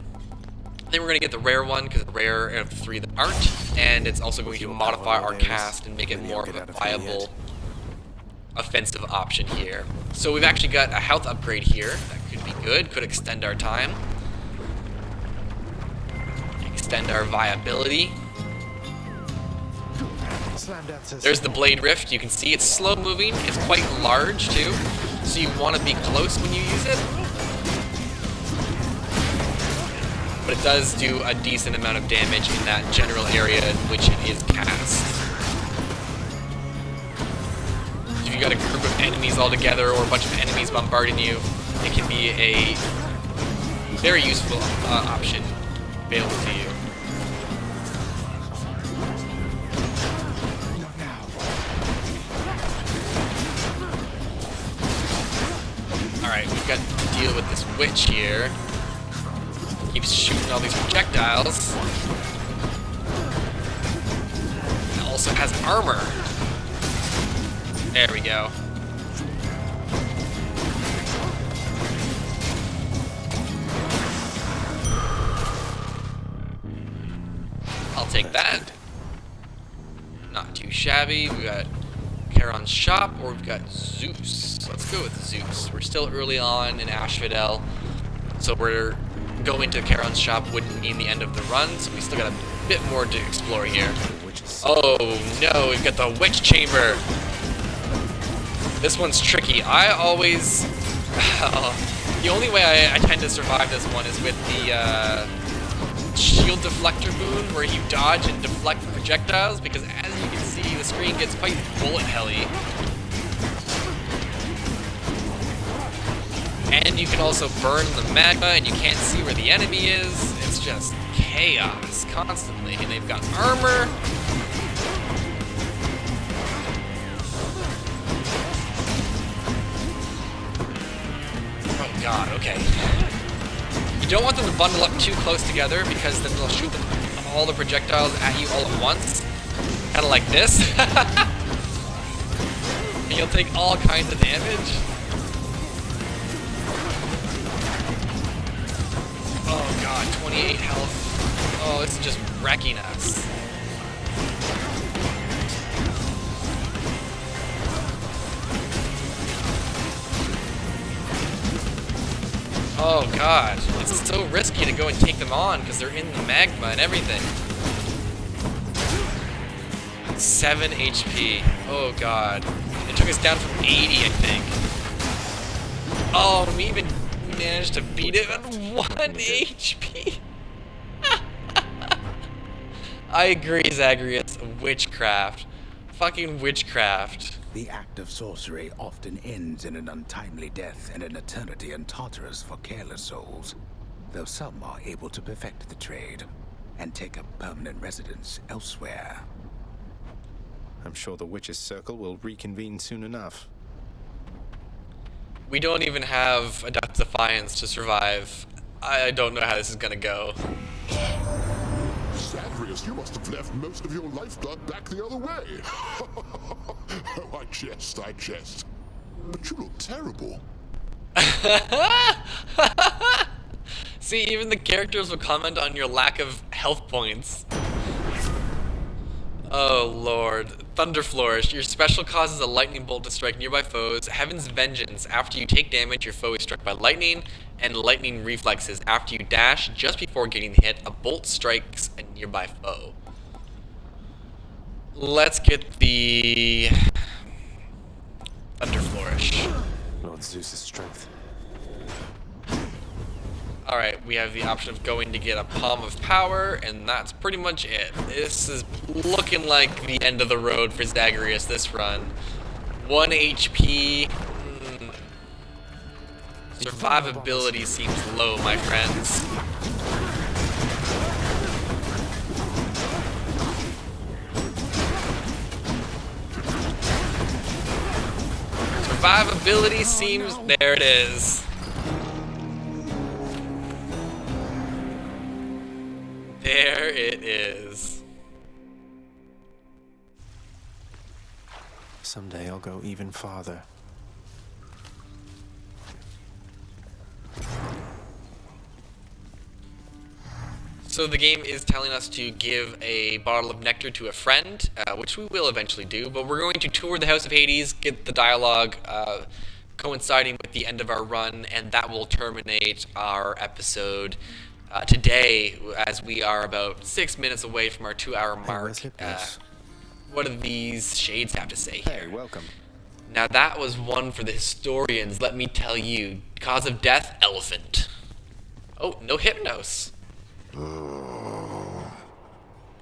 Then we're going to get the rare one, because the rare of the 3 that aren't. And it's also going to modify our cast and make it more of a viable offensive option here. So we've actually got a health upgrade here. That could be good. Could extend our time. Extend our viability. There's the Blade Rift. You can see it's slow moving. It's quite large too, so you want to be close when you use it. But it does do a decent amount of damage in that general area in which it is cast. If you've got a group of enemies all together or a bunch of enemies bombarding you, it can be a very useful option available to you. Alright, we've got to deal with this witch here. Keeps shooting all these projectiles. It also has armor. There we go. I'll take that. Not too shabby. We got Charon's shop, or we've got Zeus. Let's go with Zeus. We're still early on in Asphodel, so we're going to Charon's shop wouldn't mean the end of the run, so we still got a bit more to explore here. Oh no, we've got the witch chamber. This one's tricky. I always... the only way I tend to survive this one is with the shield deflector boon, where you dodge and deflect projectiles, because as you can see, the screen gets quite bullet helly. And you can also burn the magma, and you can't see where the enemy is. It's just chaos constantly, and they've got armor. Oh god, okay. You don't want them to bundle up too close together, because then they'll shoot all the projectiles at you all at once. Kind of like this. And you'll take all kinds of damage. Oh god, 28 health. Oh, this is just wrecking us. Oh god, it's so risky to go and take them on because they're in the magma and everything. 7 HP. Oh god. It took us down from 80, I think. Oh, and we even managed to beat it at 1 HP. I agree, Zagreus. Witchcraft. Fucking witchcraft. The act of sorcery often ends in an untimely death and an eternity in Tartarus for careless souls, though some are able to perfect the trade and take up permanent residence elsewhere. I'm sure the Witches' Circle will reconvene soon enough. We don't even have a Death Defiance to survive. I don't know how this is gonna go. Zagreus, you must have left most of your lifeblood back the other way. Oh, I jest. But you look terrible. See, even the characters will comment on your lack of health points. Oh lord. Thunder Flourish. Your special causes a lightning bolt to strike nearby foes. Heaven's Vengeance. After you take damage, your foe is struck by lightning. And Lightning Reflexes. After you dash, just before getting hit, a bolt strikes a nearby foe. Let's get the Thunder Flourish. Lord Zeus's strength. Alright, we have the option of going to get a Palm of Power, and that's pretty much it. This is looking like the end of the road for Zagreus this run. 1 HP. Survivability seems low, my friends. Survivability seems... There it is. There it is. Someday I'll go even farther. So the game is telling us to give a bottle of nectar to a friend, which we will eventually do, but we're going to tour the House of Hades, get the dialogue coinciding with the end of our run, and that will terminate our episode today, as we are about 6 minutes away from our 2-hour mark. What do these shades have to say here? Hey, welcome. Now that was one for the historians, let me tell you. Cause of death, elephant. Oh, no Hypnos.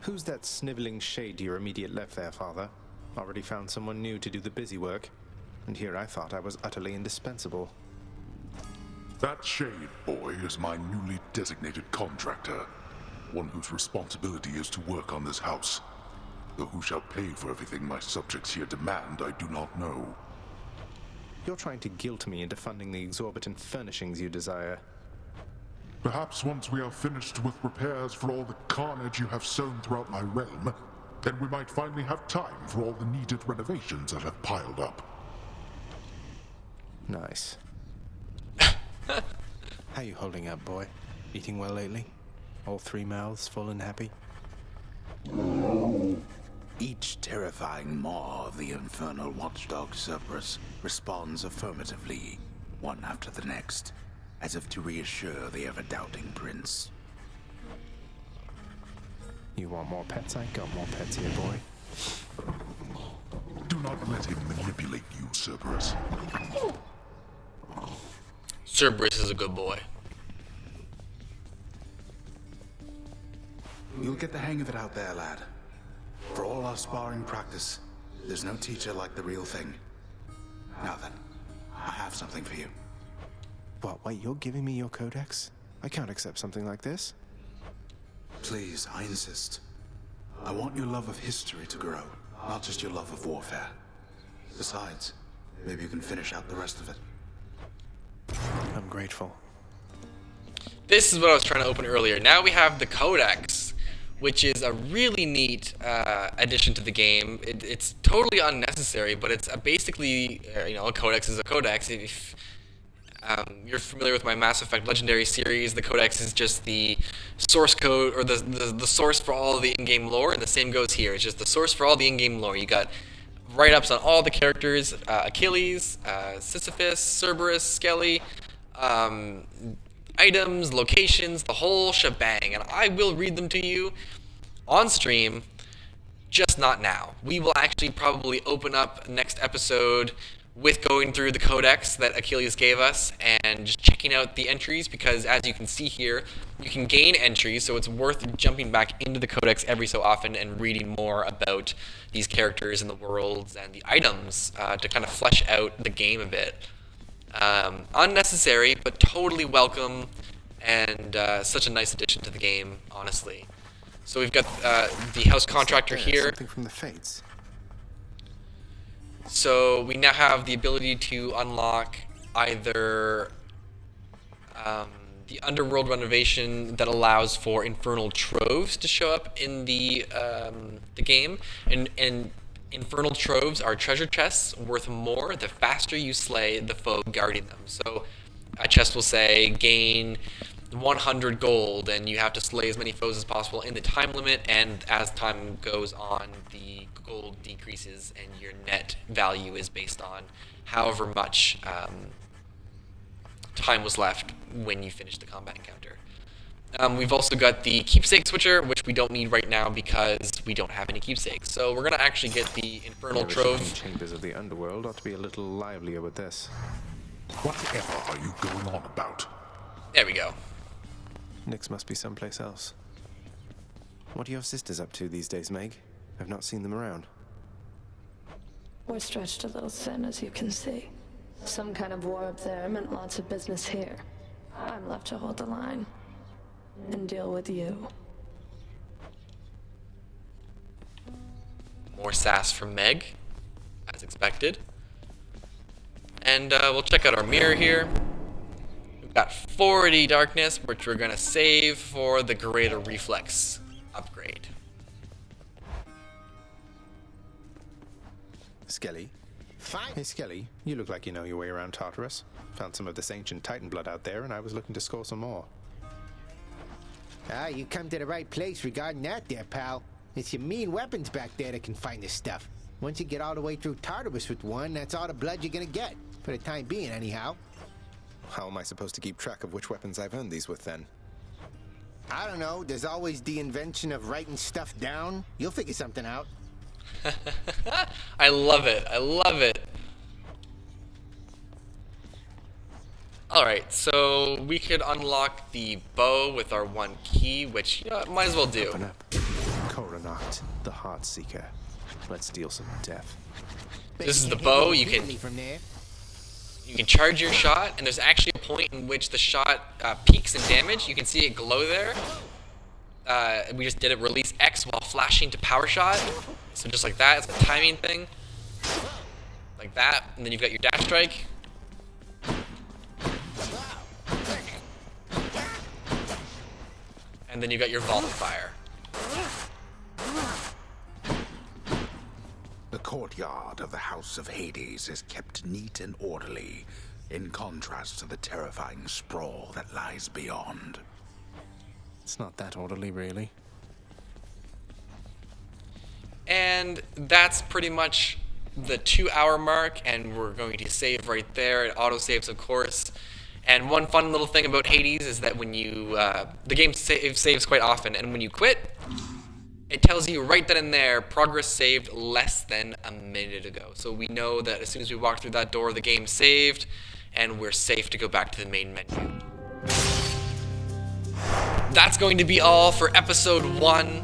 Who's that sniveling shade to your immediate left there, Father? Already found someone new to do the busy work. And here I thought I was utterly indispensable. That shade, boy, is my newly designated contractor. One whose responsibility is to work on this house. Though who shall pay for everything my subjects here demand, I do not know. You're trying to guilt me into funding the exorbitant furnishings you desire. Perhaps once we are finished with repairs for all the carnage you have sown throughout my realm, then we might finally have time for all the needed renovations that have piled up. Nice. How you holding up, boy? Eating well lately? All 3 mouths full and happy? Each terrifying maw of the infernal watchdog Cerberus responds affirmatively, one after the next, as if to reassure the ever-doubting prince. You want more pets? I got more pets here, boy. Do not Let him manipulate you, Cerberus. Cerberus is a good boy. You'll get the hang of it out there, lad. For all our sparring practice, there's no teacher like the real thing. Now then, I have something for you. What, wait, you're giving me your codex? I can't accept something like this. Please, I insist. I want your love of history to grow, not just your love of warfare. Besides, maybe you can finish out the rest of it. I'm grateful. This is what I was trying to open earlier. Now we have the Codex, which is a really neat addition to the game. It's totally unnecessary, but it's basically, a Codex is a Codex. If you're familiar with my Mass Effect Legendary series, the Codex is just the source code, or the source for all of the in-game lore, and the same goes here. It's just the source for all the in-game lore. You got write-ups on all the characters, Achilles, Sisyphus, Cerberus, Skelly, items, locations, the whole shebang, and I will read them to you on stream, just not now. We will actually probably open up next episode with going through the codex that Achilles gave us and just checking out the entries, because as you can see here, you can gain entries, so it's worth jumping back into the codex every so often and reading more about these characters and the worlds and the items to kind of flesh out the game a bit. Unnecessary, but totally welcome, and such a nice addition to the game, honestly. So we've got the house contractor here. Something from the Fates. So we now have the ability to unlock either the underworld renovation that allows for infernal troves to show up in the game, and infernal troves are treasure chests worth more the faster you slay the foe guarding them. So a chest will say gain 100 gold, and you have to slay as many foes as possible in the time limit, and as time goes on, the gold decreases and your net value is based on however much time was left when you finish the combat encounter. We've also got the keepsake switcher, which we don't need right now because we don't have any keepsakes. So we're going to actually get the infernal trove. Chambers of the underworld ought to be a little livelier with this. Whatever are you going on about? There we go. Nyx must be someplace else. What are your sisters up to these days, Meg? I've not seen them around. We're stretched a little thin, as you can see. Some kind of war up there meant lots of business here. I'm left to hold the line and deal with you. More sass from Meg, as expected. And we'll check out our mirror here. We've got 40 darkness, which we're going to save for the greater reflex upgrade. Skelly? Fine. Hey, Skelly, you look like you know your way around Tartarus. Found some of this ancient Titan blood out there, and I was looking to score some more. Ah, you come to the right place regarding that there, pal. It's your mean weapons back there that can find this stuff. Once you get all the way through Tartarus with one, that's all the blood you're gonna get. For the time being, anyhow. How am I supposed to keep track of which weapons I've earned these with, then? I don't know. There's always the invention of writing stuff down. You'll figure something out. I love it. I love it. Alright, so we could unlock the bow with our one key, which, might as well do. Open up. Coronacht, the Heart Seeker. Let's deal some death. This is the bow. You can charge your shot, and there's actually a point in which the shot peaks in damage. You can see it glow there. We just did it, release X while flashing to power shot. So just like that, it's a timing thing. Like that, and then you've got your dash strike. And then you've got your vault fire. The courtyard of the House of Hades is kept neat and orderly, in contrast to the terrifying sprawl that lies beyond. It's not that orderly, really. And that's pretty much the 2-hour mark, and we're going to save right there. It auto-saves, of course. And one fun little thing about Hades is that when you, the game saves quite often, and when you quit, it tells you right then and there, progress saved less than a minute ago. So we know that as soon as we walk through that door, the game's saved, and we're safe to go back to the main menu. That's going to be all for episode 1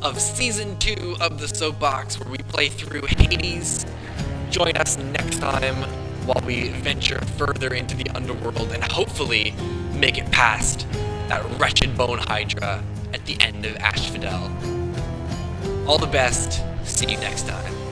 of season 2 of the Soapbox, where we play through Hades. Join us next time while we venture further into the underworld and hopefully make it past that wretched bone hydra at the end of Asphodel. All the best. See you next time.